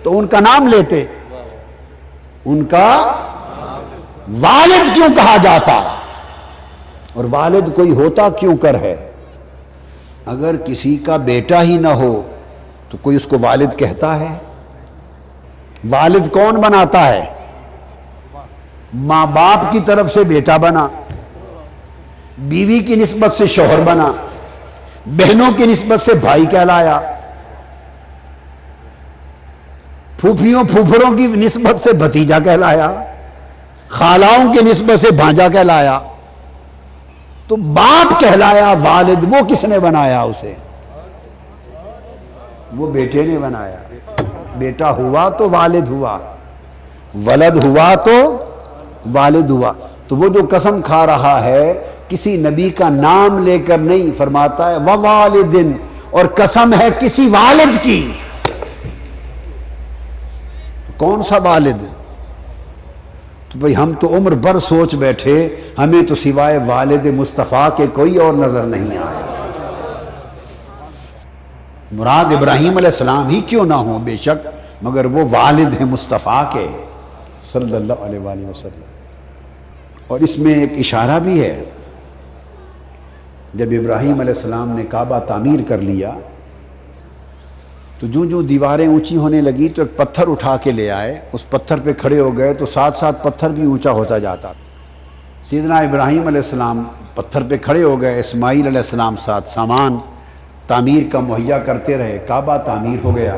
تو ان کا نام لیتے، ان کا والد کیوں کہا جاتا؟ اور والد کوئی ہوتا کیوں کر ہے؟ اگر کسی کا بیٹا ہی نہ ہو تو کوئی اس کو والد کہتا ہے؟ والد کون بناتا ہے؟ ماں باپ کی طرف سے بیٹا بنا، بیوی کی نسبت سے شوہر بنا، بہنوں کی نسبت سے بھائی کہلایا، پھوپھیوں پھوپھروں کی نسبت سے بھتیجا کہلایا، خالاؤں کی نسبت سے بھانجا کہلایا، تو باپ کہلایا۔ والد وہ کس نے بنایا اسے؟ وہ بیٹے نے بنایا۔ بیٹا ہوا تو والد ہوا، ولد ہوا تو والد ہوا۔ تو وہ جو قسم کھا رہا ہے کسی نبی کا نام لے کر نہیں، فرماتا ہے ووالدن، اور قسم ہے کسی والد کی۔ کون سا والد؟ تو بھئی ہم تو عمر بھر سوچ بیٹھے، ہمیں تو سوائے والد مصطفیٰ کے کوئی اور نظر نہیں آیا۔ مراد ابراہیم علیہ السلام ہی کیوں نہ ہوں بے شک، مگر وہ والد ہیں مصطفیٰ کے صلی اللہ علیہ وآلہ وسلم۔ اور اس میں ایک اشارہ بھی ہے، جب ابراہیم علیہ السلام نے کعبہ تعمیر کر لیا تو جو دیواریں اونچی ہونے لگی تو ایک پتھر اٹھا کے لے آئے، اس پتھر پہ کھڑے ہو گئے تو ساتھ ساتھ پتھر بھی اونچا ہوتا جاتا۔ سیدنا ابراہیم علیہ السلام پتھر پہ کھڑے ہو گئے، اسماعیل علیہ السلام ساتھ سامان تعمیر کا مہیا کرتے رہے، کعبہ تعمیر ہو گیا۔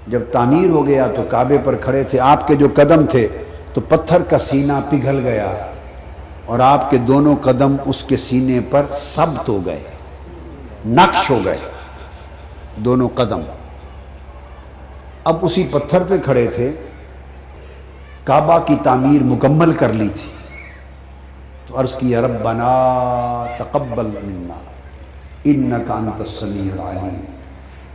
جب تعمیر ہو گیا تو کعبے پر کھڑے تھے، آپ کے جو قدم تھے تو پتھر کا سینہ پگھل گیا اور آپ کے دونوں قدم اس کے سینے پر ثبت ہو گئے، نقش ہو گئے دونوں قدم۔ اب اسی پتھر پہ کھڑے تھے، کعبہ کی تعمیر مکمل کر لی تھی، تو عرض کیا ربنا تقبل منا انک انت السمیع العلیم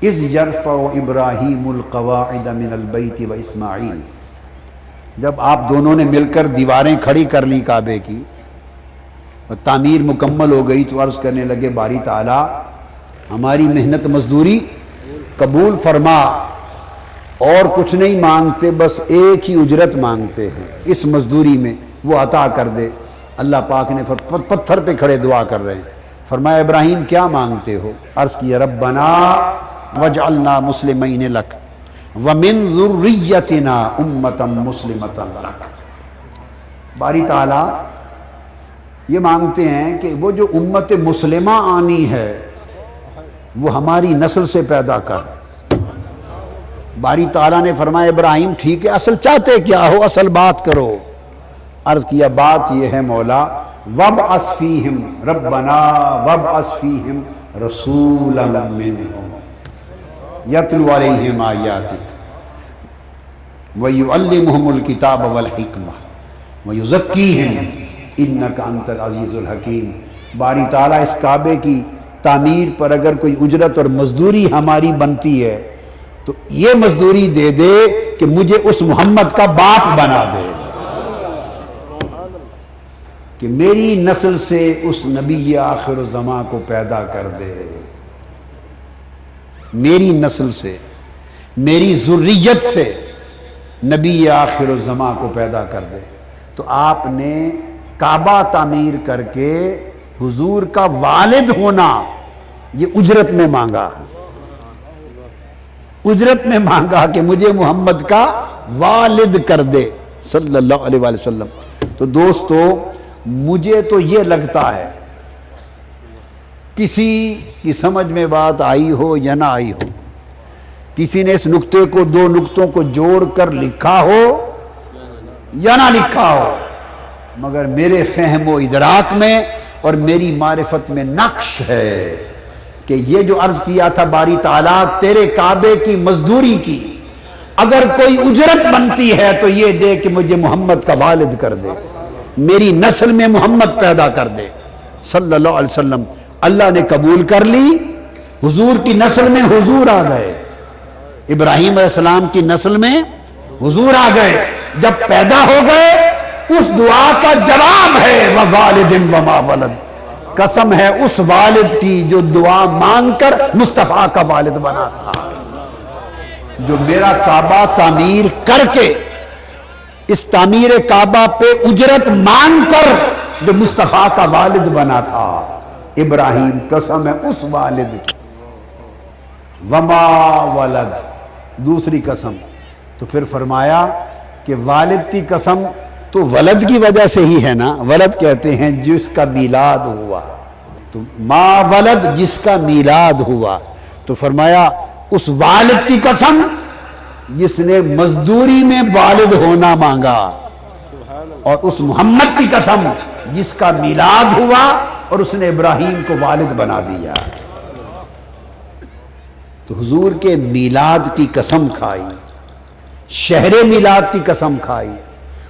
اذ یرفع ابراہیم القواعد من البیت و اسماعیل۔ جب آپ دونوں نے مل کر دیواریں کھڑی کر لی کعبے کی اور تعمیر مکمل ہو گئی، تو عرض کرنے لگے باری تعالیٰ ہماری محنت مزدوری قبول فرما، اور کچھ نہیں مانگتے، بس ایک ہی اجرت مانگتے ہیں اس مزدوری میں، وہ عطا کر دے۔ اللہ پاک نے پتھر پہ کھڑے دعا کر رہے ہیں، فرمایا ابراہیم کیا مانگتے ہو؟ عرض کیا ربنا وجعلنا مسلمین لک ومن ذریتنا امتا مسلمتا لک۔ باری تعالیٰ یہ مانگتے ہیں کہ وہ جو امت مسلمہ آنی ہے وہ ہماری نسل سے پیدا کر۔ باری تعالیٰ نے فرمایا ابراہیم ٹھیک ہے، اصل چاہتے کیا ہو، اصل بات کرو۔ عرض کیا بات یہ ہے مولا وابعث فیہم ربنا وابعث فیہم رسولا منہم یتلو علیہم آیاتک ویعلمہم الکتاب والحکمہ ویزکیہم انک انت العزیز الحکیم۔ باری تعالیٰ اس کعبے کی تعمیر پر اگر کوئی اجرت اور مزدوری ہماری بنتی ہے تو یہ مزدوری دے دے کہ مجھے اس محمد کا باپ بنا دے، کہ میری نسل سے اس نبی آخر الزماں کو پیدا کر دے، میری نسل سے، میری ذریت سے نبی آخر الزماں کو پیدا کر دے۔ تو آپ نے کعبہ تعمیر کر کے حضور کا والد ہونا یہ اجرت میں مانگا، اجرت میں مانگا کہ مجھے محمد کا والد کر دے صلی اللہ علیہ وآلہ وسلم۔ تو دوستو مجھے تو یہ لگتا ہے کسی کی سمجھ میں بات آئی ہو یا نہ آئی ہو، کسی نے اس نقطے کو دو نقطوں کو جوڑ کر لکھا ہو یا نہ لکھا ہو، مگر میرے فہم و ادراک میں اور میری معرفت میں نقش ہے کہ یہ جو عرض کیا تھا باری تعالیٰ تیرے کعبے کی مزدوری کی اگر کوئی اجرت بنتی ہے تو یہ دے کہ مجھے محمد کا والد کر دے، میری نسل میں محمد پیدا کر دے صلی اللہ علیہ وسلم۔ اللہ نے قبول کر لی، حضور کی نسل میں حضور آ گئے، ابراہیم علیہ السلام کی نسل میں حضور آ گئے۔ جب پیدا ہو گئے اس دعا کا جواب ہے وَوَالِدٍ وَمَا وَلَدٍ، قسم ہے اس والد کی جو دعا مانگ کر مصطفیٰ کا والد بنا تھا، جو میرا کعبہ تعمیر کر کے اس تعمیر کعبہ پہ اجرت مانگ کر جو مصطفیٰ کا والد بنا تھا ابراہیم، قسم ہے اس والد کی وما ولد۔ دوسری قسم تو پھر فرمایا کہ والد کی قسم تو ولد کی وجہ سے ہی ہے نا، ولد کہتے ہیں جس کا میلاد ہوا، تو ما ولد جس کا میلاد ہوا، تو فرمایا اس والد کی قسم جس نے مزدوری میں والد ہونا مانگا، اور اس محمد کی قسم جس کا میلاد ہوا اور اس نے ابراہیم کو والد بنا دیا۔ تو حضور کے میلاد کی قسم کھائی، شہر میلاد کی قسم کھائی،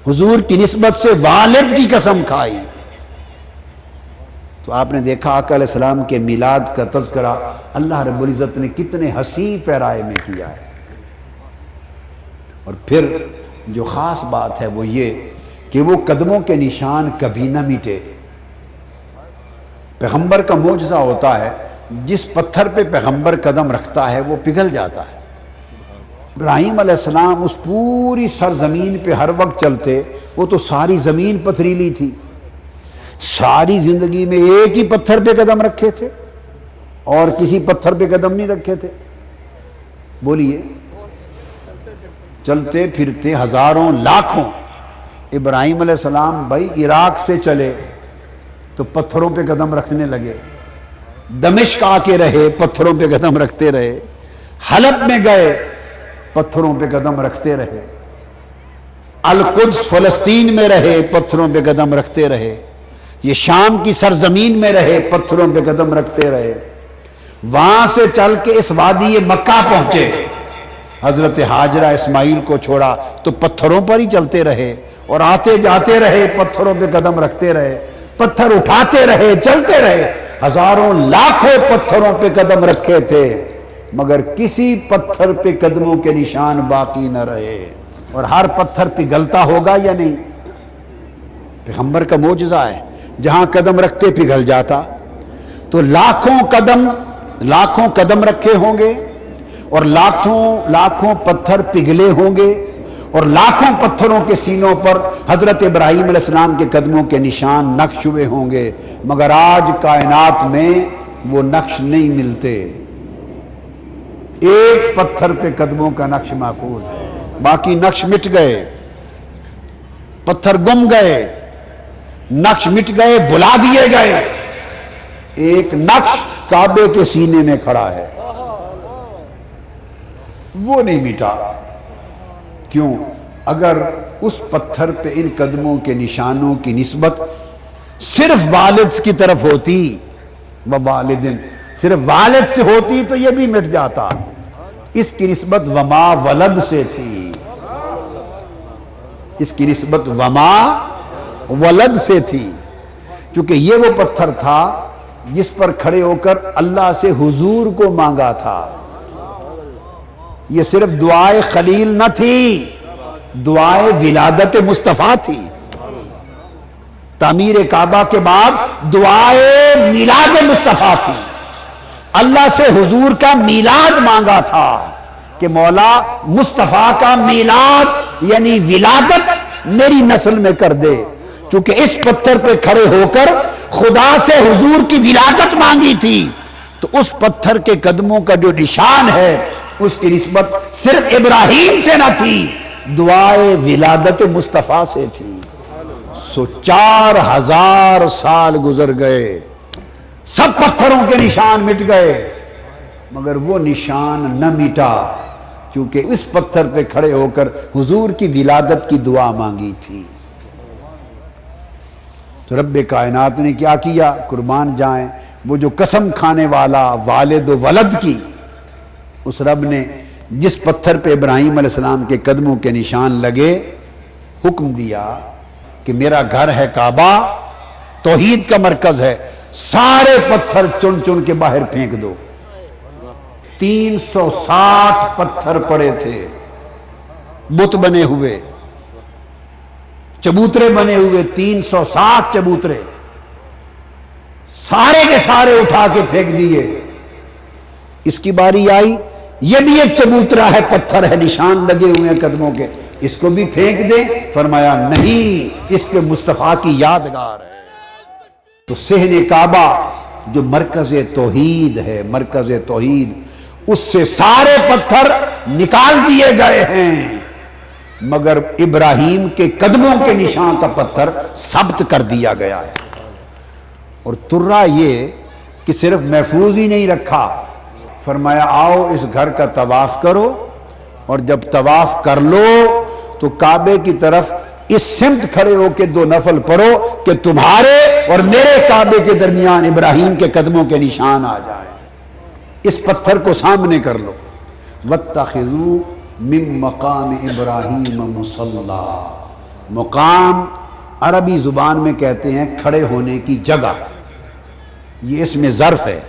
حضور کی نسبت سے والد کی قسم کھائی۔ تو آپ نے دیکھا آقا علیہ السلام کے میلاد کا تذکرہ اللہ رب العزت نے کتنے حسین پیرائے میں کیا ہے۔ اور پھر جو خاص بات ہے وہ یہ کہ وہ قدموں کے نشان کبھی نہ مٹے۔ پیغمبر کا معجزہ ہوتا ہے جس پتھر پہ پیغمبر قدم رکھتا ہے وہ پگھل جاتا ہے۔ ابراہیم علیہ السلام اس پوری سرزمین پہ ہر وقت چلتے، وہ تو ساری زمین پتھریلی تھی، ساری زندگی میں ایک ہی پتھر پہ قدم رکھے تھے اور کسی پتھر پہ قدم نہیں رکھے تھے؟ بولیے، چلتے پھرتے ہزاروں لاکھوں۔ ابراہیم علیہ السلام بھائی عراق سے چلے تو پتھروں پہ قدم رکھنے لگے، دمشق آ کے رہے پتھروں پہ قدم رکھتے رہے، حلب میں گئے پتھروں پہ قدم رکھتے رہے، القدس فلسطین میں رہے پتھروں پہ قدم رکھتے رہے، یہ شام کی سرزمین میں رہے، پتھروں پہ قدم رکھتے رہے، وہاں سے چل کے اس وادی مکہ پہنچے، حضرت ہاجرہ اسماعیل کو چھوڑا تو پتھروں پر ہی چلتے رہے، اور آتے جاتے رہے، پتھروں پہ قدم رکھتے رہے، پتھر اٹھاتے رہے، چلتے رہے، ہزاروں لاکھوں پتھروں پہ قدم رکھے تھے، مگر کسی پتھر پہ قدموں کے نشان باقی نہ رہے۔ اور ہر پتھر پگھلتا ہوگا یا نہیں؟ پیغمبر کا معجزہ ہے، جہاں قدم رکھتے پگھل جاتا۔ تو لاکھوں قدم رکھے ہوں گے، اور لاکھوں پتھر پگھلے ہوں گے، اور لاکھوں پتھروں کے سینوں پر حضرت ابراہیم علیہ السلام کے قدموں کے نشان نقش ہوئے ہوں گے، مگر آج کائنات میں وہ نقش نہیں ملتے۔ ایک پتھر پہ قدموں کا نقش محفوظ ہے، باقی نقش مٹ گئے، پتھر گم گئے، نقش مٹ گئے، بلا دیے گئے۔ ایک نقش کعبے کے سینے میں کھڑا ہے، وہ نہیں مٹا۔ کیوں؟ اگر اس پتھر پہ ان قدموں کے نشانوں کی نسبت صرف والد کی طرف ہوتی، ووالدن، صرف والد سے ہوتی تو یہ بھی مٹ جاتا۔ اس کی نسبت وما ولد سے تھی، اس کی نسبت وما ولد سے تھی، کیونکہ یہ وہ پتھر تھا جس پر کھڑے ہو کر اللہ سے حضور کو مانگا تھا۔ یہ صرف دعائے خلیل نہ تھی، دعائے ولادت مصطفیٰ تھی۔ تعمیر کعبہ کے بعد دعائے میلاد مصطفیٰ تھی۔ اللہ سے حضور کا میلاد مانگا تھا کہ مولا مصطفیٰ کا میلاد یعنی ولادت میری نسل میں کر دے، چونکہ اس پتھر پہ کھڑے ہو کر خدا سے حضور کی ولادت مانگی تھی، تو اس پتھر کے قدموں کا جو نشان ہے اس کی نسبت صرف ابراہیم سے نہ تھی، دعائے ولادت مصطفیٰ سے تھی۔ 4000 سال گزر گئے، سب پتھروں کے نشان مٹ گئے، مگر وہ نشان نہ مٹا، چونکہ اس پتھر پہ کھڑے ہو کر حضور کی ولادت کی دعا مانگی تھی۔ تو رب کائنات نے کیا کیا؟ قربان جائیں، وہ جو قسم کھانے والا والد و ولد کی، اس رب نے جس پتھر پہ ابراہیم علیہ السلام کے قدموں کے نشان لگے، حکم دیا کہ میرا گھر ہے کعبہ، توحید کا مرکز ہے، سارے پتھر چن چن کے باہر پھینک دو۔ 360 پتھر پڑے تھے، بت بنے ہوئے، چبوترے بنے ہوئے، 360 چبوترے، سارے کے سارے اٹھا کے پھینک دیے۔ اس کی باری آئی، یہ بھی ایک چبوترا ہے، پتھر ہے، نشان لگے ہوئے ہیں قدموں کے، اس کو بھی پھینک دے؟ فرمایا نہیں، اس پہ مصطفیٰ کی یادگار ہے۔ تو صحن کعبہ جو مرکز توحید ہے، مرکز توحید، اس سے سارے پتھر نکال دیے گئے ہیں، مگر ابراہیم کے قدموں کے نشان کا پتھر ثبت کر دیا گیا ہے۔ اور ترا یہ کہ صرف محفوظ ہی نہیں رکھا، فرمایا آؤ اس گھر کا طواف کرو، اور جب طواف کر لو تو کعبے کی طرف اس سمت کھڑے ہو کے 2 نفل پڑھو کہ تمہارے اور میرے کعبے کے درمیان ابراہیم کے قدموں کے نشان آ جائیں۔ اس پتھر کو سامنے کر لو۔ وَاتَّخِذُوا مِن مَقَامِ إِبْرَاهِيمَ مُصَلَّى، مقام عربی زبان میں کہتے ہیں کھڑے ہونے کی جگہ، یہ اس میں ظرف ہے،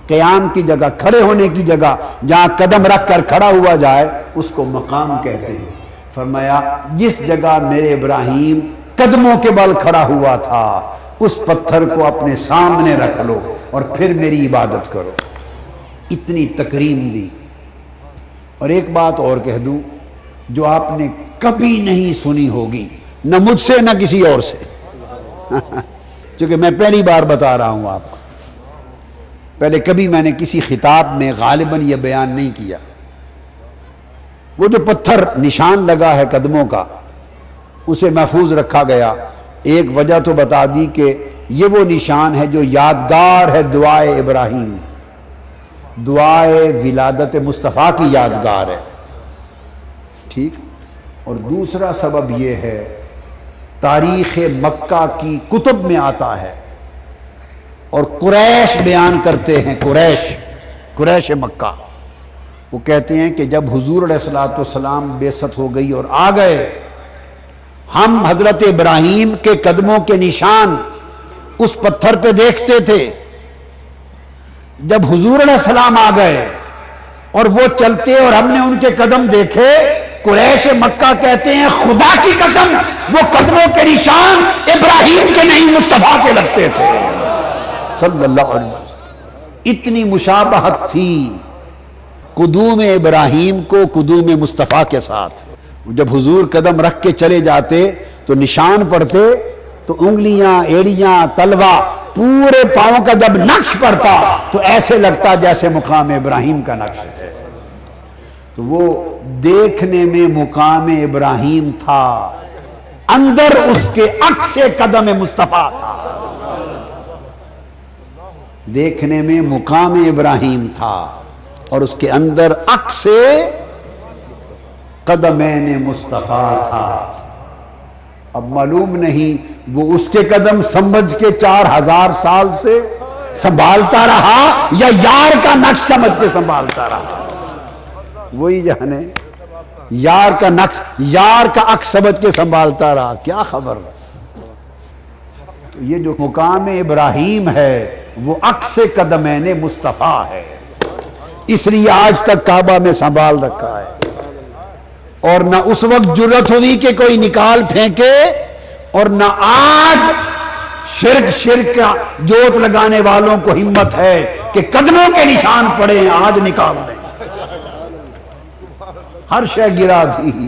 قیام کی جگہ، کھڑے ہونے کی جگہ، جہاں قدم رکھ کر کھڑا ہوا جائے اس کو مقام کہتے ہیں۔ فرمایا جس جگہ میرے ابراہیم قدموں کے بل کھڑا ہوا تھا، اس پتھر کو اپنے سامنے رکھ لو اور پھر میری عبادت کرو۔ اتنی تکریم دی۔ اور ایک بات اور کہہ دوں جو آپ نے کبھی نہیں سنی ہوگی، نہ مجھ سے نہ کسی اور سے، چونکہ میں پہلی بار بتا رہا ہوں آپ کو، پہلے کبھی میں نے کسی خطاب میں غالباً یہ بیان نہیں کیا۔ وہ جو پتھر نشان لگا ہے قدموں کا، اسے محفوظ رکھا گیا۔ ایک وجہ تو بتا دی کہ یہ وہ نشان ہے جو یادگار ہے دعائے ابراہیم، دعائے ولادت مصطفیٰ کی یادگار ہے، ٹھیک۔ اور دوسرا سبب یہ ہے تاریخ مکہ کی کتب میں آتا ہے، اور قریش بیان کرتے ہیں، قریش مکہ، وہ کہتے ہیں کہ جب حضور علیہ الصلوۃ والسلام بعثت ہو گئی اور آ گئے، ہم حضرت ابراہیم کے قدموں کے نشان اس پتھر پہ دیکھتے تھے۔ جب حضور علیہ السلام آ گئے اور وہ چلتے اور ہم نے ان کے قدم دیکھے، قریش مکہ کہتے ہیں خدا کی قسم وہ قدموں کے نشان ابراہیم کے نہیں مصطفیٰ کے لگتے تھے صلی اللہ علیہ وسلم۔ اتنی مشابہت تھی قدوم ابراہیم کو قدوم مصطفیٰ کے ساتھ۔ جب حضور قدم رکھ کے چلے جاتے تو نشان پڑتے، تو انگلیاں، ایڑیاں، تلوا، پورے پاؤں کا جب نقش پڑتا تو ایسے لگتا جیسے مقام ابراہیم کا نقش ہے۔ تو وہ دیکھنے میں مقام ابراہیم تھا، اندر اس کے عکس قدم مصطفیٰ تھا۔ دیکھنے میں مقام ابراہیم تھا اور اس کے اندر عکس قدمین مصطفیٰ تھا۔ اب معلوم نہیں وہ اس کے قدم سمجھ کے 4000 سال سے سنبھالتا رہا یا یار کا نقش سمجھ کے سنبھالتا رہا، وہی جانے۔ یار کا نقش، یار کا عکس سمجھ کے سنبھالتا رہا، کیا خبر۔ تو یہ جو مقام ابراہیم ہے وہ عکس قدمین مصطفیٰ ہے، اس لیے آج تک کعبہ میں سنبھال رکھا ہے۔ اور نہ اس وقت جرت ہوئی کہ کوئی نکال پھینکے، اور نہ آج شرک کا جوت لگانے والوں کو ہمت ہے کہ قدموں کے نشان پڑے آج نکال دیں۔ ہر شے گرا دی،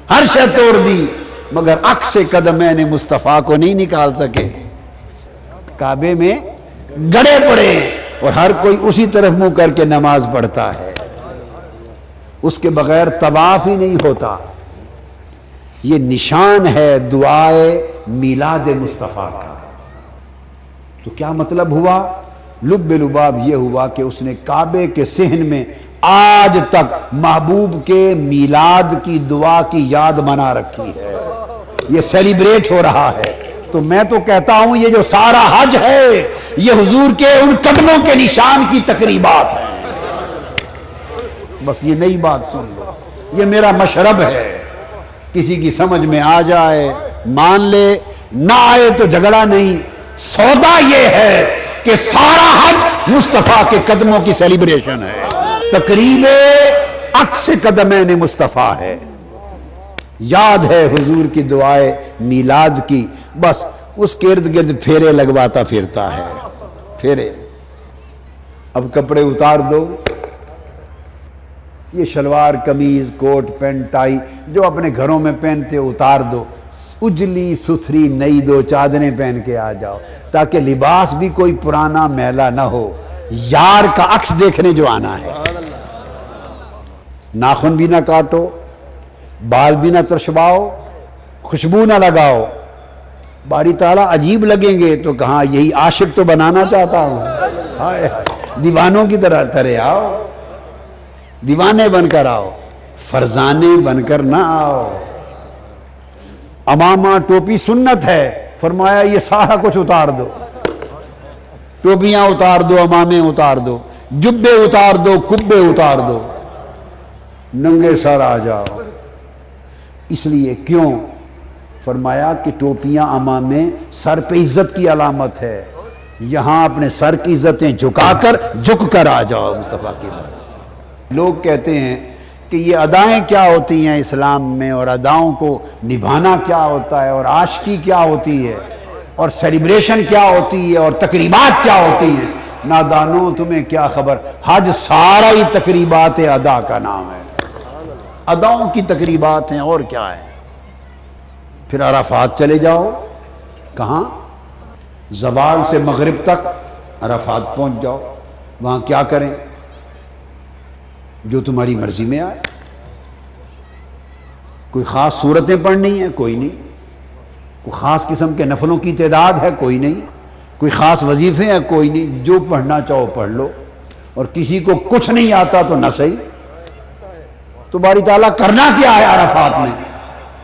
ہر شے توڑ دی، مگر عکس قدمین مصطفیٰ کو نہیں نکال سکے۔ کعبے میں گڑے پڑے اور ہر کوئی اسی طرف منہ کر کے نماز پڑھتا ہے، اس کے بغیر طواف ہی نہیں ہوتا۔ یہ نشان ہے دعائے میلاد مصطفیٰ کا۔ تو کیا مطلب ہوا؟ لب لباب یہ ہوا کہ اس نے کعبے کے صحن میں آج تک محبوب کے میلاد کی دعا کی یاد منا رکھی ہے، یہ سیلیبریٹ ہو رہا ہے۔ تو میں تو کہتا ہوں یہ جو سارا حج ہے یہ حضور کے ان قدموں کے نشان کی تقریبات ہیں۔ بس یہ نئی بات سن لو، یہ میرا مشرب ہے، کسی کی سمجھ میں آ جائے مان لے، نہ آئے تو جھگڑا نہیں۔ سودا یہ ہے کہ سارا حج مصطفیٰ کے قدموں کی سیلیبریشن ہے، تقریب عکس قدمین مصطفیٰ ہے، یاد ہے حضور کی دعائے میلاد کی، بس اس کے ارد گرد پھیرے لگواتا پھرتا ہے، پھیرے۔ اب کپڑے اتار دو، یہ شلوار قمیض کوٹ پینٹ ٹائی جو اپنے گھروں میں پہنتے اتار دو، اجلی ستھری نئی دو چادریں پہن کے آ جاؤ تاکہ لباس بھی کوئی پرانا میلا نہ ہو، یار کا عکس دیکھنے جو آنا ہے۔ ناخن بھی نہ کاٹو، بال بھی نہ ترشباؤ، خوشبو نہ لگاؤ، باری تعالیٰ عجیب لگیں گے تو کہاں یہی عاشق تو بنانا چاہتا ہوں، ہائے دیوانوں کی طرح ترے آؤ، دیوانے بن کر آؤ، فرزانے بن کر نہ آؤ۔ امامہ ٹوپی سنت ہے، فرمایا یہ سارا کچھ اتار دو، ٹوپیاں اتار دو، امامے اتار دو، جبے اتار دو، کبے اتار دو، ننگے سر آ جاؤ۔ اس لیے کیوں؟ فرمایا کہ ٹوپیاں امامے سر پہ عزت کی علامت ہے، یہاں اپنے سر کی عزتیں جھکا کر جھک کر آ جاؤ مصطفیٰ کی بات۔ لوگ کہتے ہیں کہ یہ ادائیں کیا ہوتی ہیں اسلام میں، اور اداؤں کو نبھانا کیا ہوتا ہے، اور عاشقی کیا ہوتی ہے، اور سیلیبریشن کیا ہوتی ہے، اور تقریبات کیا ہوتی ہیں۔ نادانوں تمہیں کیا خبر، حج سارا ہی تقریبات ادا کا نام ہے، اداؤں کی تقریبات ہیں، اور کیا ہے۔ پھر عرفات چلے جاؤ، کہاں؟ زوال سے مغرب تک عرفات پہنچ جاؤ، وہاں کیا کریں؟ جو تمہاری مرضی میں آئے۔ کوئی خاص صورتیں پڑھنی ہیں؟ کوئی نہیں۔ کوئی خاص قسم کے نفلوں کی تعداد ہے؟ کوئی نہیں۔ کوئی خاص وظیفے ہیں؟ کوئی نہیں۔ جو پڑھنا چاہو پڑھ لو، اور کسی کو کچھ نہیں آتا تو نہ صحیح۔ تو باری تعالیٰ کرنا کیا ہے عرفات میں؟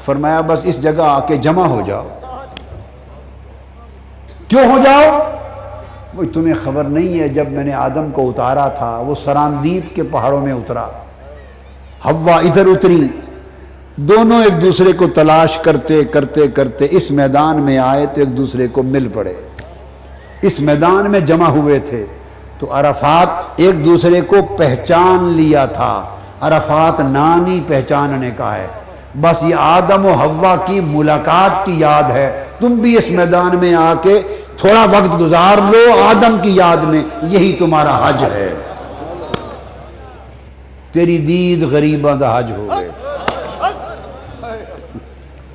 فرمایا بس اس جگہ آ کے جمع ہو جاؤ، جو ہو جاؤ۔ وہ تمہیں خبر نہیں ہے جب میں نے آدم کو اتارا تھا وہ سراندیپ کے پہاڑوں میں اترا، حوا ادھر اتری، دونوں ایک دوسرے کو تلاش کرتے کرتے کرتے اس میدان میں آئے تو ایک دوسرے کو مل پڑے، اس میدان میں جمع ہوئے تھے تو عرفات ایک دوسرے کو پہچان لیا تھا۔ عرفات نام ہی پہچاننے کا ہے، بس یہ آدم و حوا کی ملاقات کی یاد ہے۔ تم بھی اس میدان میں آ کے تھوڑا وقت گزار لو آدم کی یاد میں، یہی تمہارا حج ہے۔ تیری دید غریباں دا حج ہو گئے،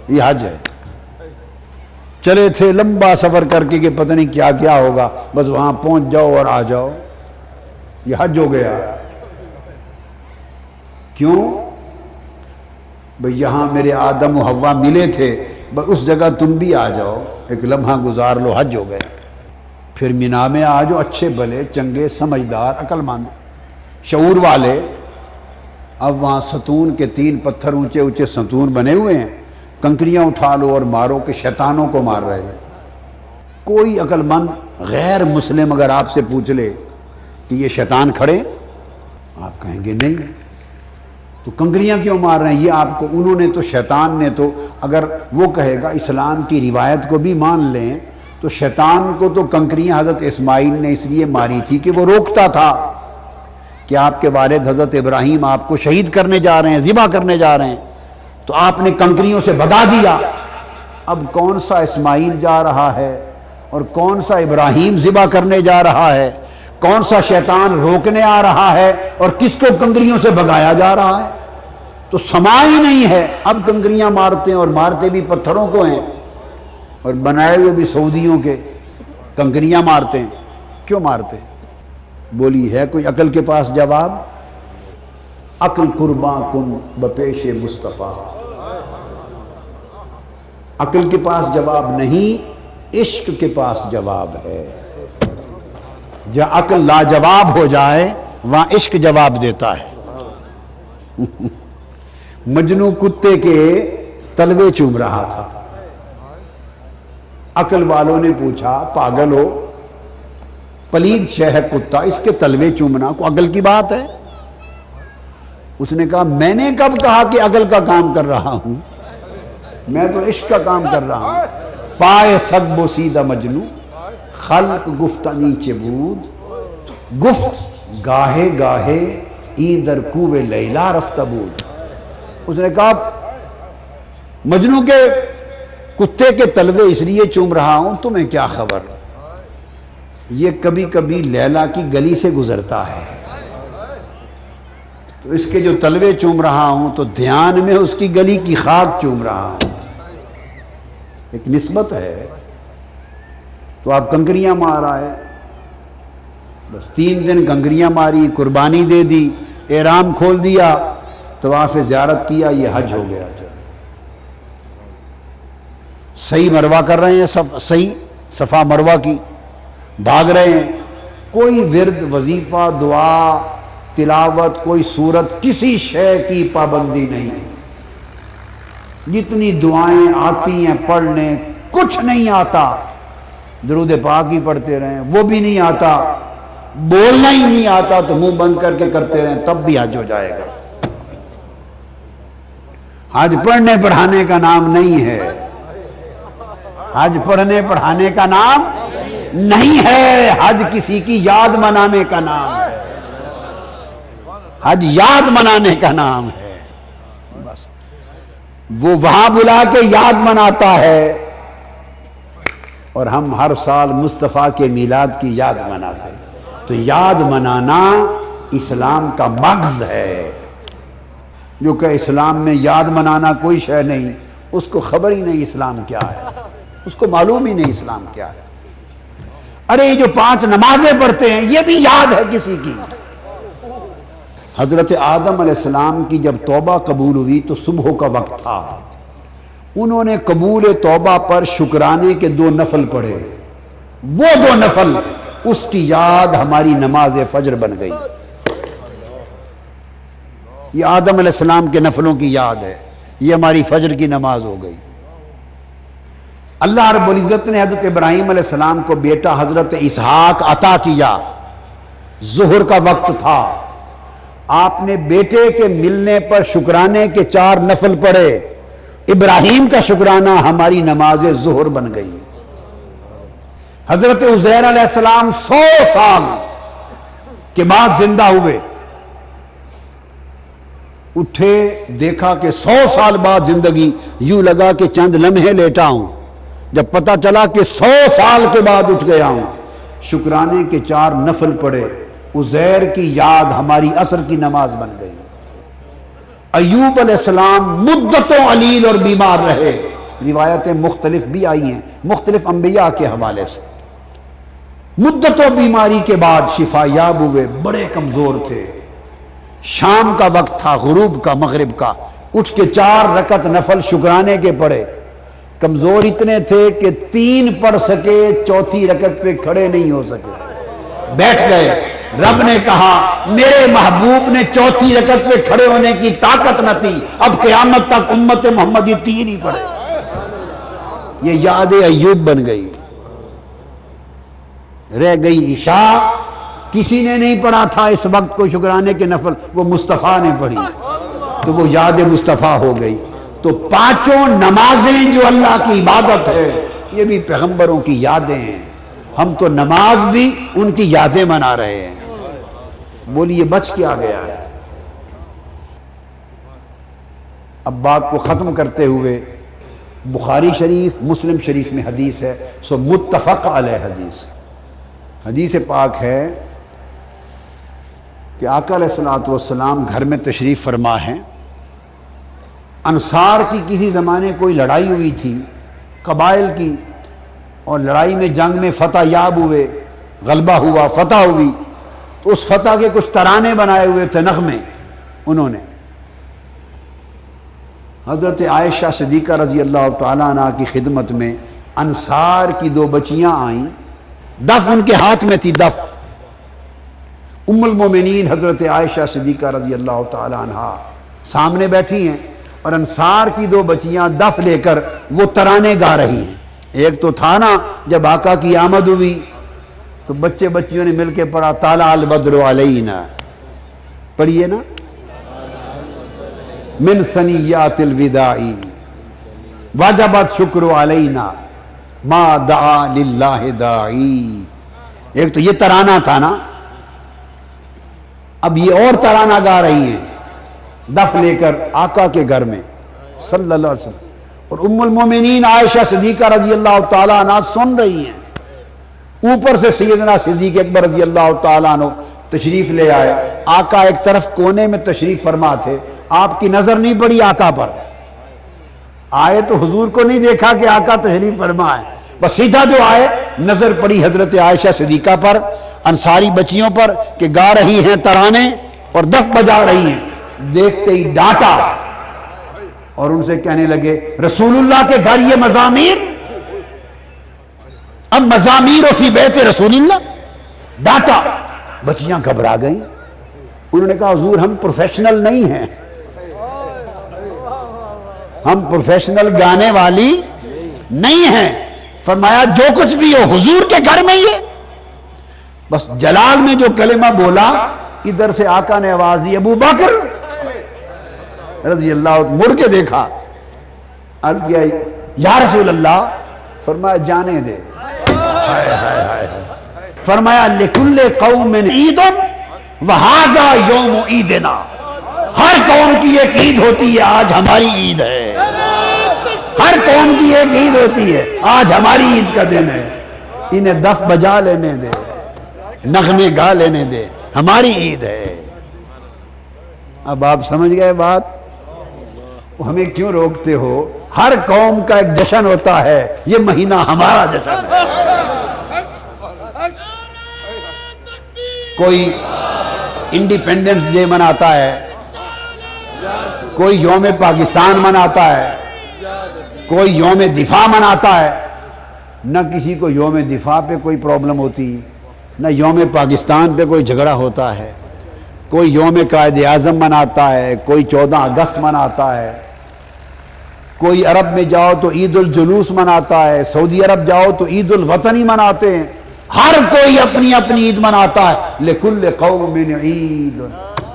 یہ حج ہے۔ چلے تھے لمبا سفر کر کے کہ پتہ نہیں کیا کیا ہوگا، بس وہاں پہنچ جاؤ اور آ جاؤ، یہ حج ہو گیا۔ کیوں؟ بھئی یہاں میرے آدم و حوا ملے تھے، بس اس جگہ تم بھی آ جاؤ، ایک لمحہ گزار لو، حج ہو گیا۔ پھر مینا میں آ جاؤ، اچھے بھلے چنگے سمجھدار عقل مند شعور والے۔ اب وہاں ستون کے 3 پتھر اونچے اونچے ستون بنے ہوئے ہیں، کنکریاں اٹھا لو اور مارو کہ شیطانوں کو مار رہے ہیں۔ کوئی عقل مند غیر مسلم اگر آپ سے پوچھ لے کہ یہ شیطان کھڑے، آپ کہیں گے نہیں، تو کنکریاں کیوں مار رہے ہیں؟ یہ آپ کو انہوں نے تو، شیطان نے تو، اگر وہ کہے گا اسلام کی روایت کو بھی مان لیں تو شیطان کو تو کنکریاں حضرت اسماعیل نے اس لیے ماری تھی کہ وہ روکتا تھا کہ آپ کے والد حضرت ابراہیم آپ کو شہید کرنے جا رہے ہیں، ذبح کرنے جا رہے ہیں، تو آپ نے کنکریوں سے بھگا دیا۔ اب کون سا اسماعیل جا رہا ہے اور کون سا ابراہیم ذبح کرنے جا رہا ہے، کون سا شیطان روکنے آ رہا ہے اور کس کو کنکریوں سے بھگایا جا رہا ہے؟ تو سما ہی نہیں ہے۔ اب کنکریاں مارتے ہیں اور مارتے بھی پتھروں کو ہیں، اور بنائے ہوئے بھی سعودیوں کے کنکریاں مارتے ہیں۔ کیوں مارتے ہیں؟ بولی ہے کوئی عقل کے پاس جواب؟ عقل قرباں کن بپیش مصطفیٰ، عقل کے پاس جواب نہیں، عشق کے پاس جواب ہے۔ جہاں عقل لاجواب ہو جائے وہاں عشق جواب دیتا ہے۔ مجنو کتے کے تلوے چوم رہا تھا، عقل والوں نے پوچھا پاگل ہو، پلید شے ہے کتا، اس کے تلوے چومنا کوئی عقل کی بات ہے؟ اس نے کہا میں نے کب کہا کہ عقل کا کام کر رہا ہوں، میں تو عشق کا کام کر رہا ہوں۔ پائے سگ بوسیدہ مجنو خلق گفتنی چبود، گفت گاہے گاہے ای در کوے لیلا رفت بود۔ اس نے کہا مجنو کے کتے کے تلوے اس لیے چوم رہا ہوں، تمہیں کیا خبر؟ یہ کبھی کبھی لیلا کی گلی سے گزرتا ہے تو اس کے جو تلوے چوم رہا ہوں تو دھیان میں اس کی گلی کی خاک چوم رہا ہوں، ایک نسبت ہے۔ تو آپ کنکریاں مار آئے، بس 3 دن کنکریاں ماری، قربانی دے دی، احرام کھول دیا، طواف زیارت کیا، یہ حج ہو گیا۔ صحیح مروہ کر رہے ہیں، صحیح صفا مروہ کی بھاگ رہے ہیں، کوئی ورد وظیفہ دعا تلاوت کوئی صورت کسی شے کی پابندی نہیں، جتنی دعائیں آتی ہیں پڑھ لیں، کچھ نہیں آتا، درود پاک ہی پڑھتے رہیں، وہ بھی نہیں آتا، بولنا ہی نہیں آتا تو منہ بند کر کے کرتے رہیں، تب بھی حج ہو جائے گا۔ حج پڑھنے پڑھانے کا نام نہیں ہے، حج پڑھنے پڑھانے کا نام نہیں ہے، حج کسی کی یاد منانے کا نام ہے، حج یاد منانے کا نام ہے۔ بس وہ وہاں بلا کے یاد مناتا ہے اور ہم ہر سال مصطفیٰ کے میلاد کی یاد مناتے ہیں۔ تو یاد منانا اسلام کا مغز ہے۔ جو کہ اسلام میں یاد منانا کوئی شے نہیں، اس کو خبر ہی نہیں اسلام کیا ہے، اس کو معلوم ہی نہیں اسلام کیا ہے۔ ارے یہ جو 5 نمازیں پڑھتے ہیں یہ بھی یاد ہے کسی کی۔ حضرت آدم علیہ السلام کی جب توبہ قبول ہوئی تو صبح کا وقت تھا، انہوں نے قبول توبہ پر شکرانے کے 2 نفل پڑھے، وہ 2 نفل اس کی یاد ہماری نماز فجر بن گئی۔ یہ آدم علیہ السلام کے نفلوں کی یاد ہے، یہ ہماری فجر کی نماز ہو گئی۔ اللہ رب العزت نے حضرت ابراہیم علیہ السلام کو بیٹا حضرت اسحاق عطا کیا، ظہر کا وقت تھا، آپ نے بیٹے کے ملنے پر شکرانے کے 4 نفل پڑھے، ابراہیم کا شکرانہ ہماری نماز ظہر بن گئی۔ حضرت عزیر علیہ السلام 100 سال کے بعد زندہ ہوئے، اٹھے دیکھا کہ 100 سال بعد زندگی، یوں لگا کہ چند لمحے لیٹا ہوں، جب پتہ چلا کہ 100 سال کے بعد اٹھ گیا ہوں، شکرانے کے 4 نفل پڑھے، عزیر کی یاد ہماری عصر کی نماز بن گئی۔ ایوب علیہ السلام مدتوں علیل اور بیمار رہے، روایتیں مختلف بھی آئی ہیں مختلف انبیاء کے حوالے سے، مدتوں بیماری کے بعد شفا یاب ہوئے، بڑے کمزور تھے، شام کا وقت تھا، غروب کا، مغرب کا، اٹھ کے 4 رکعت نفل شکرانے کے پڑھے، کمزور اتنے تھے کہ 3 پڑھ سکے، 4تھی رکعت پہ کھڑے نہیں ہو سکے، بیٹھ گئے۔ رب نے کہا میرے محبوب نے 4تھی رکعت پہ کھڑے ہونے کی طاقت نہ تھی، اب قیامت تک امت محمدی 3 ہی پڑھے۔ یہ یاد ایوب بن گئی۔ رہ گئی عشاء، کسی نے نہیں پڑھا تھا اس وقت کو شکرانے کے نفل، وہ مصطفیٰ نے پڑھی تو وہ یاد مصطفیٰ ہو گئی۔ تو 5 نمازیں جو اللہ کی عبادت ہے، یہ بھی پیغمبروں کی یادیں ہیں، ہم تو نماز بھی ان کی یادیں منا رہے ہیں۔ بولیے بچ کیا گیا ہے؟ اب بات کو ختم کرتے ہوئے، بخاری شریف مسلم شریف میں حدیث ہے، سو متفق علیہ حدیث پاک ہے کہ آقا علیہ الصلوۃ والسلام گھر میں تشریف فرما ہیں، انصار کی کسی زمانے کوئی لڑائی ہوئی تھی قبائل کی، اور لڑائی میں جنگ میں فتح یاب ہوئے، غلبہ ہوا، فتح ہوئی، تو اس فتح کے کچھ ترانے بنائے ہوئے تھے، نغمے انہوں نے۔ حضرت عائشہ صدیقہ رضی اللہ تعالیٰ عنہ کی خدمت میں انصار کی 2 بچیاں آئیں، دف ان کے ہاتھ میں تھی، دف۔ ام المومنین حضرت عائشہ صدیقہ رضی اللہ تعالیٰ عنہ سامنے بیٹھی ہیں، اور انصار کی 2 بچیاں دف لے کر وہ ترانے گا رہی ہیں۔ ایک تو تھا نا جب آقا کی آمد ہوئی تو بچیوں نے مل کے پڑھا طلع البدر علینا، پڑھیے نا، من ثنیات الوداع وجبت شکر علینا ما دعا للہ داعی۔ ایک تو یہ ترانہ تھا نا، اب یہ اور ترانہ گا رہی ہیں دف لے کر آقا کے گھر میں صلی اللہ علیہ وسلم، اور ام المومنین عائشہ صدیقہ رضی اللہ تعالیٰ عنہ سن رہی ہیں۔ اوپر سے سیدنا صدیق اکبر رضی اللہ تعالیٰ عنہ تشریف لے آئے، آقا ایک طرف کونے میں تشریف فرما تھے، آپ کی نظر نہیں پڑی آقا پر، آئے تو حضور کو نہیں دیکھا کہ آقا تشریف فرما ہے، بس سیدھا جو آئے نظر پڑی حضرت عائشہ صدیقہ پر، انصاری بچیوں پر کہ گا رہی ہیں ترانے اور دف بجا رہی ہیں، دیکھتے ہی ڈانٹا اور ان سے کہنے لگے رسول اللہ کے گھر یہ مزامیر، اب مزامیر فی بیت رسول اللہ، ڈانٹا۔ بچیاں گھبرا گئیں، انہوں نے کہا حضور ہم پروفیشنل نہیں ہیں، ہم پروفیشنل گانے والی نہیں ہیں۔ فرمایا جو کچھ بھی ہو حضور کے گھر میں یہ، بس جلال میں جو کلمہ بولا، ادھر سے آقا نے آواز دی ابو بکر رضی اللہ، مڑ کے دیکھا، عرض کیا یا رسول اللہ، فرمایا جانے دے، فرمایا لکل قوم عید وہذا یوم عیدنا، ہر قوم کی ایک عید ہوتی ہے، آج ہماری عید ہے، ہر قوم کی ایک عید ہوتی ہے، آج ہماری عید کا دن ہے، انہیں دف بجا لینے دے، نغمے گا لینے دے، ہماری عید ہے۔ اب آپ سمجھ گئے بات؟ ہمیں کیوں روکتے ہو؟ ہر قوم کا ایک جشن ہوتا ہے، یہ مہینہ ہمارا جشن ہے۔ کوئی انڈیپینڈنس ڈے مناتا ہے، کوئی یوم پاکستان مناتا ہے، کوئی یوم دفاع مناتا ہے، نہ کسی کو یوم دفاع پہ کوئی پرابلم ہوتی، نہ یوم پاکستان پہ کوئی جھگڑا ہوتا ہے، کوئی یوم قائد اعظم مناتا ہے، کوئی 14 اگست مناتا ہے، کوئی عرب میں جاؤ تو عید الجلوس مناتا ہے، سعودی عرب جاؤ تو عید الوطنی مناتے ہیں، ہر کوئی اپنی اپنی عید مناتا ہے۔ لکل قوم عید،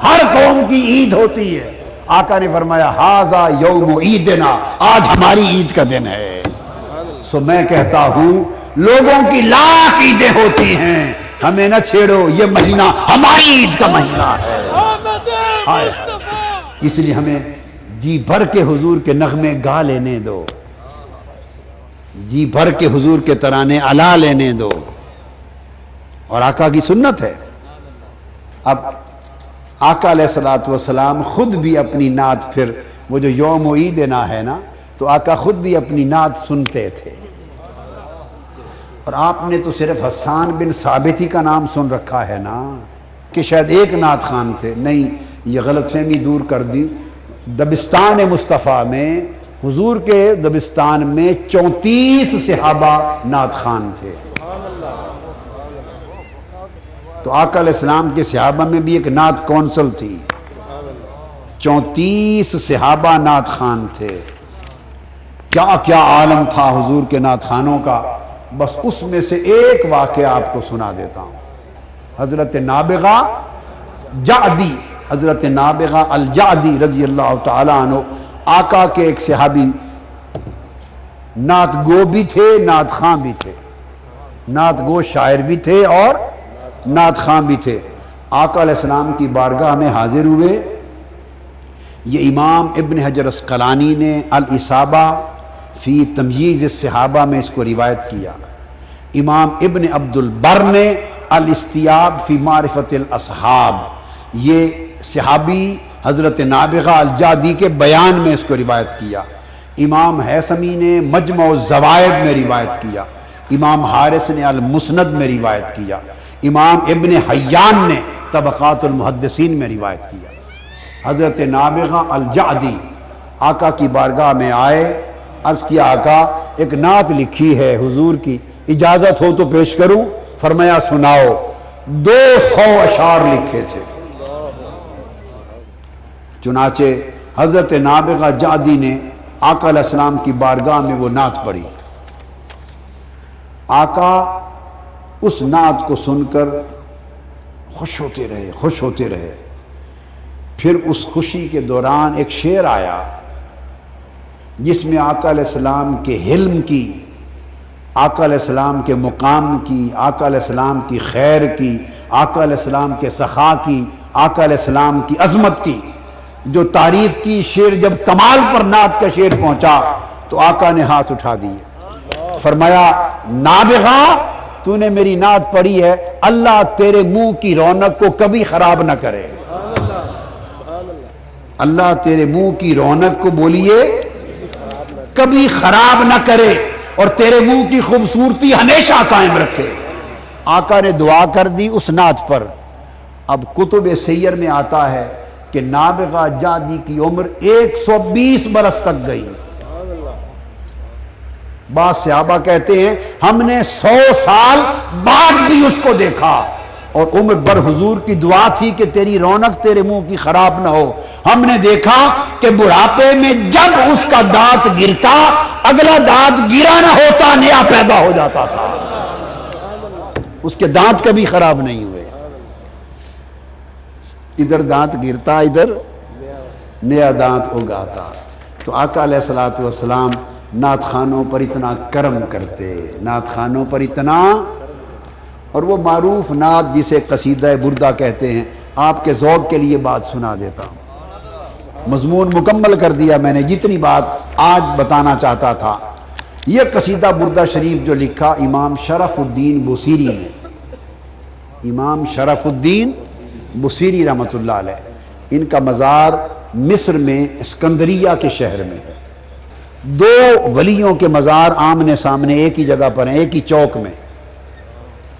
ہر قوم کی عید ہوتی ہے۔ آقا نے فرمایا ھذا یوم عیدنا، آج ہماری عید کا دن ہے۔ سو میں کہتا ہوں لوگوں کی لاکھ عیدیں ہوتی ہیں، ہمیں نہ چھیڑو، یہ مہینہ ہماری عید کا مہینہ ہے۔ اس لیے ہمیں جی بھر کے حضور کے نغمے گا لینے دو، جی بھر کے حضور کے ترانے الا لینے دو، اور آقا کی سنت ہے۔ اب آقا علیہ الصلوۃ والسلام خود بھی اپنی نعت، پھر وہ جو یوم عیدنا ہے نا، تو آقا خود بھی اپنی نعت سنتے تھے۔ اور آپ نے تو صرف حسان بن ثابت ہی کا نام سن رکھا ہے نا، کہ شاید ایک نعت خان تھے، نہیں، یہ غلط فہمی دور کر دی۔ دبستان مصطفیٰ میں، حضور کے دبستان میں 34 صحابہ نعت خان تھے۔ تو آقا علیہ السلام کے صحابہ میں بھی ایک نعت کونسل تھی، 34 صحابہ نعت خان تھے۔ کیا کیا عالم تھا حضور کے نعت خانوں کا، بس اس میں سے ایک واقعہ آپ کو سنا دیتا ہوں۔ حضرت نابغہ جعدی، حضرت نابغہ الجعدی رضی اللہ تعالیٰ عنہ، آقا کے ایک صحابی، نعت گو بھی تھے، نعت خاں بھی تھے، نعت گو شاعر بھی تھے اور نعت خاں بھی تھے۔ آقا علیہ السلام کی بارگاہ میں حاضر ہوئے۔ یہ امام ابن حجر عسقلانی نے الاصابہ فی تمییز الصحابہ میں اس کو روایت کیا۔ امام ابن عبد البر نے الاستیاب فی معرفت الاصحاب، یہ صحابی حضرت نابغہ الجعدی کے بیان میں اس کو روایت کیا۔ امام حیثمی نے مجمع الزوائد میں روایت کیا، امام حارث نے المسند میں روایت کیا، امام ابن حیان نے طبقات المحدثین میں روایت کیا۔ حضرت نابغہ الجعدی آقا کی بارگاہ میں آئے، عرض کیا آقا ایک نعت لکھی ہے حضور کی، اجازت ہو تو پیش کروں؟ فرمایا سناؤ۔ 200 اشعار لکھے تھے۔ چنانچہ حضرت نابغہ جعدی نے آقا علیہ السلام کی بارگاہ میں وہ نعت پڑھی۔ آقا اس نعت کو سن کر خوش ہوتے رہے، خوش ہوتے رہے۔ پھر اس خوشی کے دوران ایک شعر آیا جس میں آقا علیہ السلام کے حلم کی، آقا علیہ السلام کے مقام کی، آقا علیہ السلام کی خیر کی، آقا علیہ السلام کے سخا کی، آقا علیہ السلام کی عظمت کی جو تعریف کی۔ شعر جب کمال پر نعت کا شعر پہنچا تو آقا نے ہاتھ اٹھا دیے، فرمایا نابغہ تو نے میری نعت پڑھی ہے، اللہ تیرے منہ کی رونق کو کبھی خراب نہ کرے، اللہ تیرے منہ کی رونق کو بولیے کبھی خراب نہ کرے، اور تیرے منہ کی خوبصورتی ہمیشہ قائم رکھے۔ آقا نے دعا کر دی اس نعت پر۔ اب کتب سیر میں آتا ہے کہ نابغہ جعدی کی عمر 120 برس تک گئی۔ بعض صحابہ کہتے ہیں ہم نے 100 سال بعد بھی اس کو دیکھا، اور عمر بر حضور کی دعا تھی کہ تیری رونق تیرے منہ کی خراب نہ ہو۔ ہم نے دیکھا کہ بڑھاپے میں جب اس کا دانت گرتا، اگلا دانت گرا نہ ہوتا، نیا پیدا ہو جاتا تھا، اس کے دانت کبھی خراب نہیں ہوئے۔ ادھر دانت گرتا، ادھر نیا دانت اگاتا۔ تو آقا علیہ الصلوۃ والسلام نعت خانوں پر اتنا کرم کرتے، نعت خانوں پر اتنا، اور وہ معروف نعت جسے قصیدہ بردہ کہتے ہیں، آپ کے ذوق کے لیے بات سنا دیتا ہوں۔ مضمون مکمل کر دیا میں نے، جتنی بات آج بتانا چاہتا تھا۔ یہ قصیدہ بردہ شریف جو لکھا امام شرف الدین بصیری نے، امام شرف الدین بصیری رحمۃ اللہ علیہ، ان کا مزار مصر میں اسکندریہ کے شہر میں ہے۔ 2 ولیوں کے مزار آمنے سامنے ایک ہی جگہ پر ہیں، ایک ہی چوک میں۔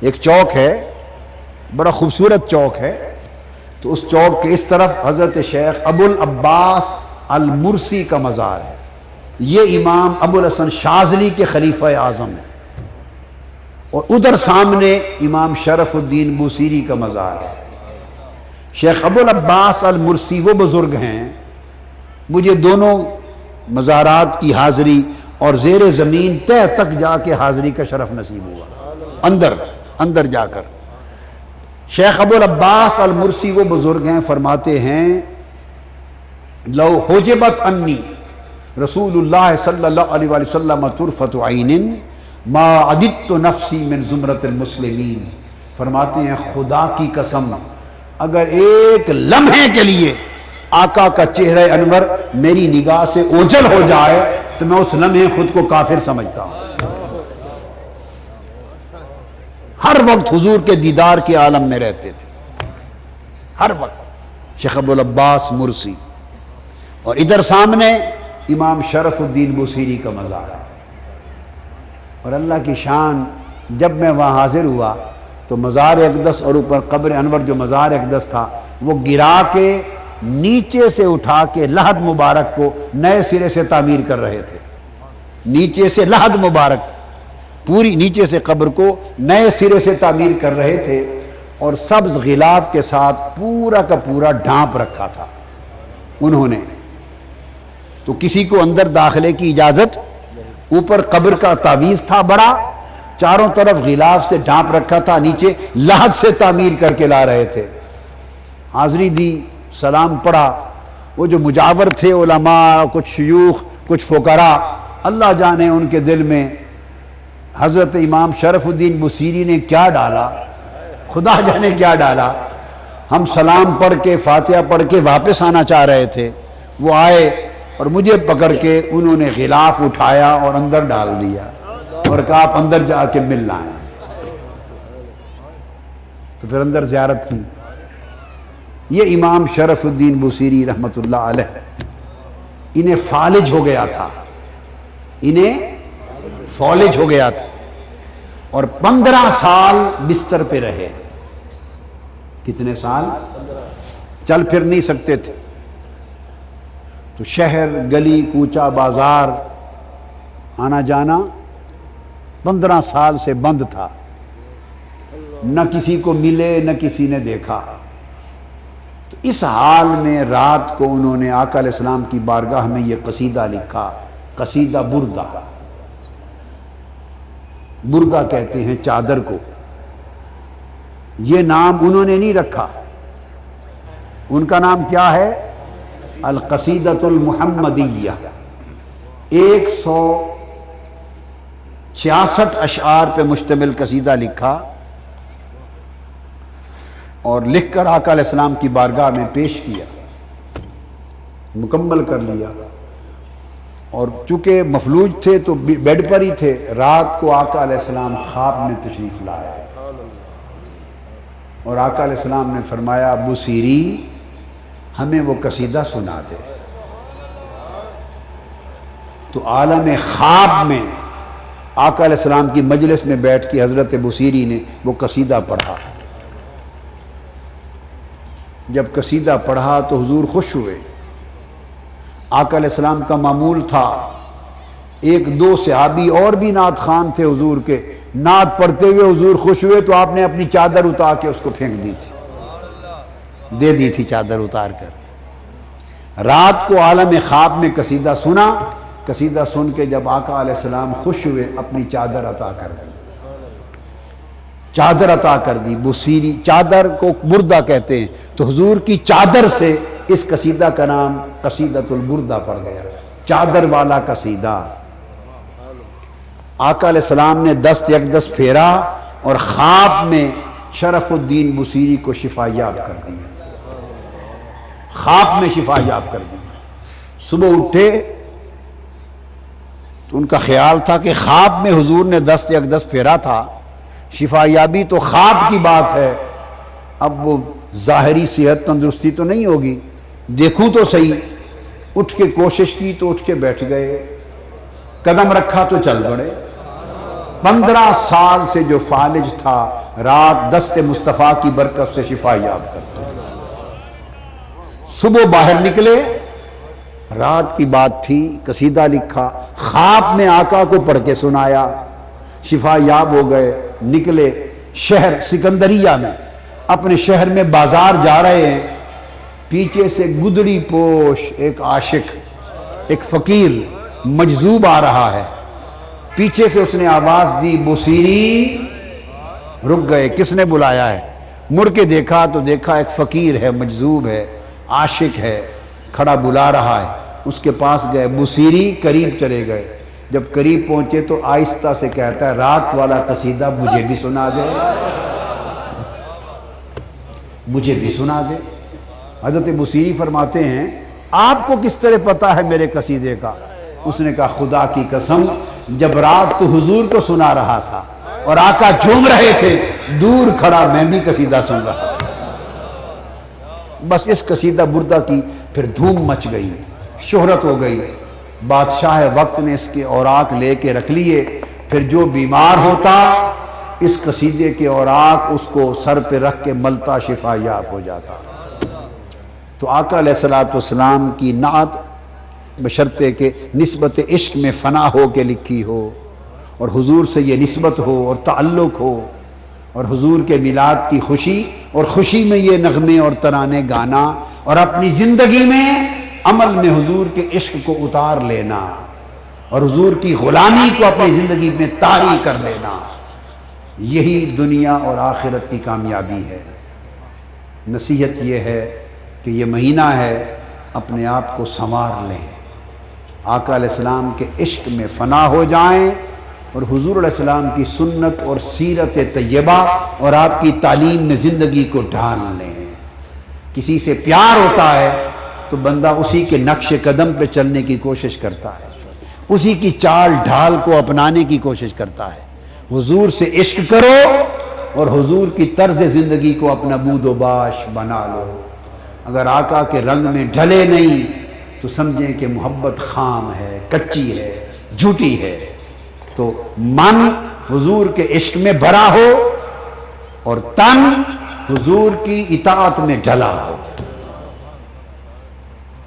ایک چوک ہے، بڑا خوبصورت چوک ہے، تو اس چوک کے اس طرف حضرت شیخ ابو العباس المرسی کا مزار ہے۔ یہ امام ابو الحسن شاذلی کے خلیفہ اعظم ہے، اور ادھر سامنے امام شرف الدین بصیری کا مزار ہے۔ شیخ ابو العباس المرسی وہ بزرگ ہیں، مجھے دونوں مزارات کی حاضری اور زیر زمین تہ تک جا کے حاضری کا شرف نصیب ہوا، اندر جا کر۔ شیخ ابو العباس المرسی وہ بزرگ ہیں، فرماتے ہیں لو حجبت انی رسول اللہ صلی اللہ علیہ وآلہ وسلم طرفۃ عین ما عددت نفسی من زمرۃ المسلمین۔ فرماتے ہیں خدا کی قسم اگر ایک لمحے کے لیے آقا کا چہرہ انور میری نگاہ سے اوجھل ہو جائے تو میں اس لمحے خود کو کافر سمجھتا ہوں۔ ہر وقت حضور کے دیدار کے عالم میں رہتے تھے، ہر وقت۔ شیخ ابو العباس مرسی۔ اور ادھر سامنے امام شرف الدین بوصیری کا مزار ہے، اور اللہ کی شان جب میں وہاں حاضر ہوا تو مزار اقدس اور اوپر قبر انور جو مزار اقدس تھا وہ گرا کے نیچے سے اٹھا کے لحد مبارک کو نئے سرے سے تعمیر کر رہے تھے۔ نیچے سے لحد مبارک پوری نیچے سے قبر کو نئے سرے سے تعمیر کر رہے تھے، اور سبز غلاف کے ساتھ پورا کا پورا ڈھانپ رکھا تھا انہوں نے، تو کسی کو اندر داخلے کی اجازت۔ اوپر قبر کا تعویذ تھا بڑا، چاروں طرف غلاف سے ڈھانپ رکھا تھا، نیچے لحد سے تعمیر کر کے لا رہے تھے۔ حاضری دی، سلام پڑھا۔ وہ جو مجاور تھے علماء، کچھ شیوخ، کچھ فقراء، اللہ جانے ان کے دل میں حضرت امام شرف الدین بوصیری نے کیا ڈالا، خدا جانے کیا ڈالا۔ ہم سلام پڑھ کے فاتحہ پڑھ کے واپس آنا چاہ رہے تھے، وہ آئے اور مجھے پکڑ کے انہوں نے غلاف اٹھایا اور اندر ڈال دیا اور کہا آپ اندر جا کے مل لائیں۔ تو پھر اندر زیارت کی۔ یہ امام شرف الدین بوصیری رحمۃ اللہ علیہ، انہیں فالج ہو گیا تھا، فالج ہو گیا تھا، اور 15 سال بستر پہ رہے۔ کتنے سال؟ چل پھر نہیں سکتے تھے، تو شہر گلی کوچہ بازار آنا جانا 15 سال سے بند تھا، نہ کسی کو ملے نہ کسی نے دیکھا۔ تو اس حال میں رات کو انہوں نے آقا علیہ السلام کی بارگاہ میں یہ قصیدہ لکھا، قصیدہ بردہ۔ بردہ کہتے ہیں چادر کو، یہ نام انہوں نے نہیں رکھا، ان کا نام کیا ہے؟ القصیدۃ المحمدیہ۔ 166 اشعار پہ مشتمل قصیدہ لکھا، اور لکھ کر آقا علیہ السلام کی بارگاہ میں پیش کیا، مکمل کر لیا۔ اور چونکہ مفلوج تھے تو بیڈ پر ہی تھے، رات کو آقا علیہ السلام خواب میں تشریف لائے، اور آقا علیہ السلام نے فرمایا بوصیری ہمیں وہ قصیدہ سنا دے۔ تو عالم خواب میں آقا علیہ السلام کی مجلس میں بیٹھ کے حضرت بوصیری نے وہ قصیدہ پڑھا۔ جب قصیدہ پڑھا تو حضور خوش ہوئے۔ آقا علیہ السلام کا معمول تھا، 1-2 صحابی اور بھی نعت خوان تھے حضور کے، نعت پڑھتے ہوئے حضور خوش ہوئے تو آپ نے اپنی چادر اتار کے اس کو پھینک دی تھی، دے دی تھی چادر اتار کر۔ رات کو عالم خواب میں قصیدہ سنا، قصیدہ سن کے جب آقا علیہ السلام خوش ہوئے اپنی چادر عطا کر دی، چادر عطا کر دی۔ بوصیری چادر کو بردہ کہتے ہیں، تو حضور کی چادر سے اس قصیدہ کا نام قصیدۃ البردہ پڑ گیا، چادر والا قصیدہ۔ آقا علیہ السلام نے دست یکدست پھیرا اور خواب میں شرف الدین بوصیری کو شفا یاب کر دیا، خواب میں شفا یاب کر دیا۔ صبح اٹھے تو ان کا خیال تھا کہ خواب میں حضور نے دست یکدست پھیرا تھا، شفا یابی تو خواب کی بات ہے، اب وہ ظاہری صحت تندرستی تو نہیں ہوگی، دیکھوں تو صحیح۔ اٹھ کے کوشش کی تو اٹھ کے بیٹھ گئے، قدم رکھا تو چل پڑے۔ 15 سال سے جو فالج تھا رات دست مصطفیٰ کی برکت سے شفا یاب کرتا۔ صبح باہر نکلے، رات کی بات تھی، قصیدہ لکھا، خواب میں آقا کو پڑھ کے سنایا، شفا یاب ہو گئے۔ نکلے شہر سکندریہ میں، اپنے شہر میں بازار جا رہے ہیں، پیچھے سے گدڑی پوش ایک عاشق ایک فقیر مجذوب آ رہا ہے، پیچھے سے اس نے آواز دی بصیری، رک گئے، کس نے بلایا ہے؟ مڑ کے دیکھا تو دیکھا ایک فقیر ہے، مجذوب ہے، عاشق ہے، کھڑا بلا رہا ہے۔ اس کے پاس گئے، بصیری، قریب چلے گئے۔ جب قریب پہنچے تو آہستہ سے کہتا ہے رات والا قصیدہ مجھے بھی سنا دے، مجھے بھی سنا دے۔ حضرت بصیری فرماتے ہیں آپ کو کس طرح پتا ہے میرے قصیدے کا؟ اس نے کہا خدا کی قسم جب رات تو حضور کو سنا رہا تھا اور آقا جھوم رہے تھے، دور کھڑا میں بھی قصیدہ سن رہا تھا۔ بس اس قصیدہ بردہ کی پھر دھوم مچ گئی، شہرت ہو گئی۔ بادشاہ وقت نے اس کے اوراق لے کے رکھ لیے، پھر جو بیمار ہوتا اس قصیدے کے اوراق اس کو سر پہ رکھ کے ملتا شفا یاب ہو جاتا۔ تو آقا علیہ السلام کی نعت بشرطے کہ نسبت عشق میں فنا ہو کے لکھی ہو، اور حضور سے یہ نسبت ہو اور تعلق ہو، اور حضور کے میلاد کی خوشی اور خوشی میں یہ نغمے اور ترانے گانا، اور اپنی زندگی میں عمل میں حضور کے عشق کو اتار لینا، اور حضور کی غلامی کو اپنی زندگی میں طاری کر لینا، یہی دنیا اور آخرت کی کامیابی ہے۔ نصیحت یہ ہے کہ یہ مہینہ ہے، اپنے آپ کو سنوار لیں، آقا علیہ السلام کے عشق میں فنا ہو جائیں، اور حضور علیہ السلام کی سنت اور سیرت طیبہ اور آپ کی تعلیم میں زندگی کو ڈھال لیں۔ کسی سے پیار ہوتا ہے تو بندہ اسی کے نقش قدم پہ چلنے کی کوشش کرتا ہے، اسی کی چال ڈھال کو اپنانے کی کوشش کرتا ہے۔ حضور سے عشق کرو اور حضور کی طرز زندگی کو اپنا بود و باش بنا لو۔ اگر آقا کے رنگ میں ڈھلے نہیں تو سمجھیں کہ محبت خام ہے، کچی ہے، جھوٹی ہے۔ تو من حضور کے عشق میں بھرا ہو اور تن حضور کی اطاعت میں ڈھلا ہو۔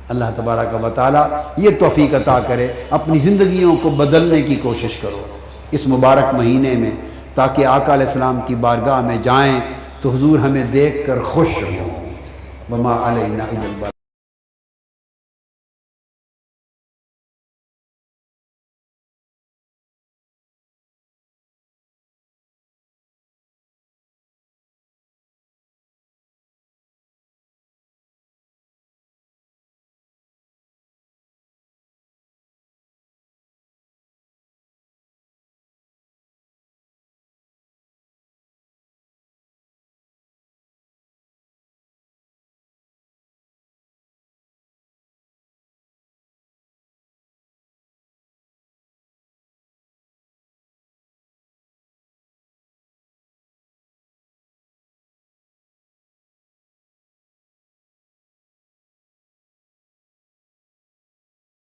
اللہ تبارک و تعالی یہ توفیق عطا کرے، اپنی زندگیوں کو بدلنے کی کوشش کرو اس مبارک مہینے میں، تاکہ آقا علیہ السلام کی بارگاہ میں جائیں تو حضور ہمیں دیکھ کر خوش ہوں۔ وما علینا الا البلاغ۔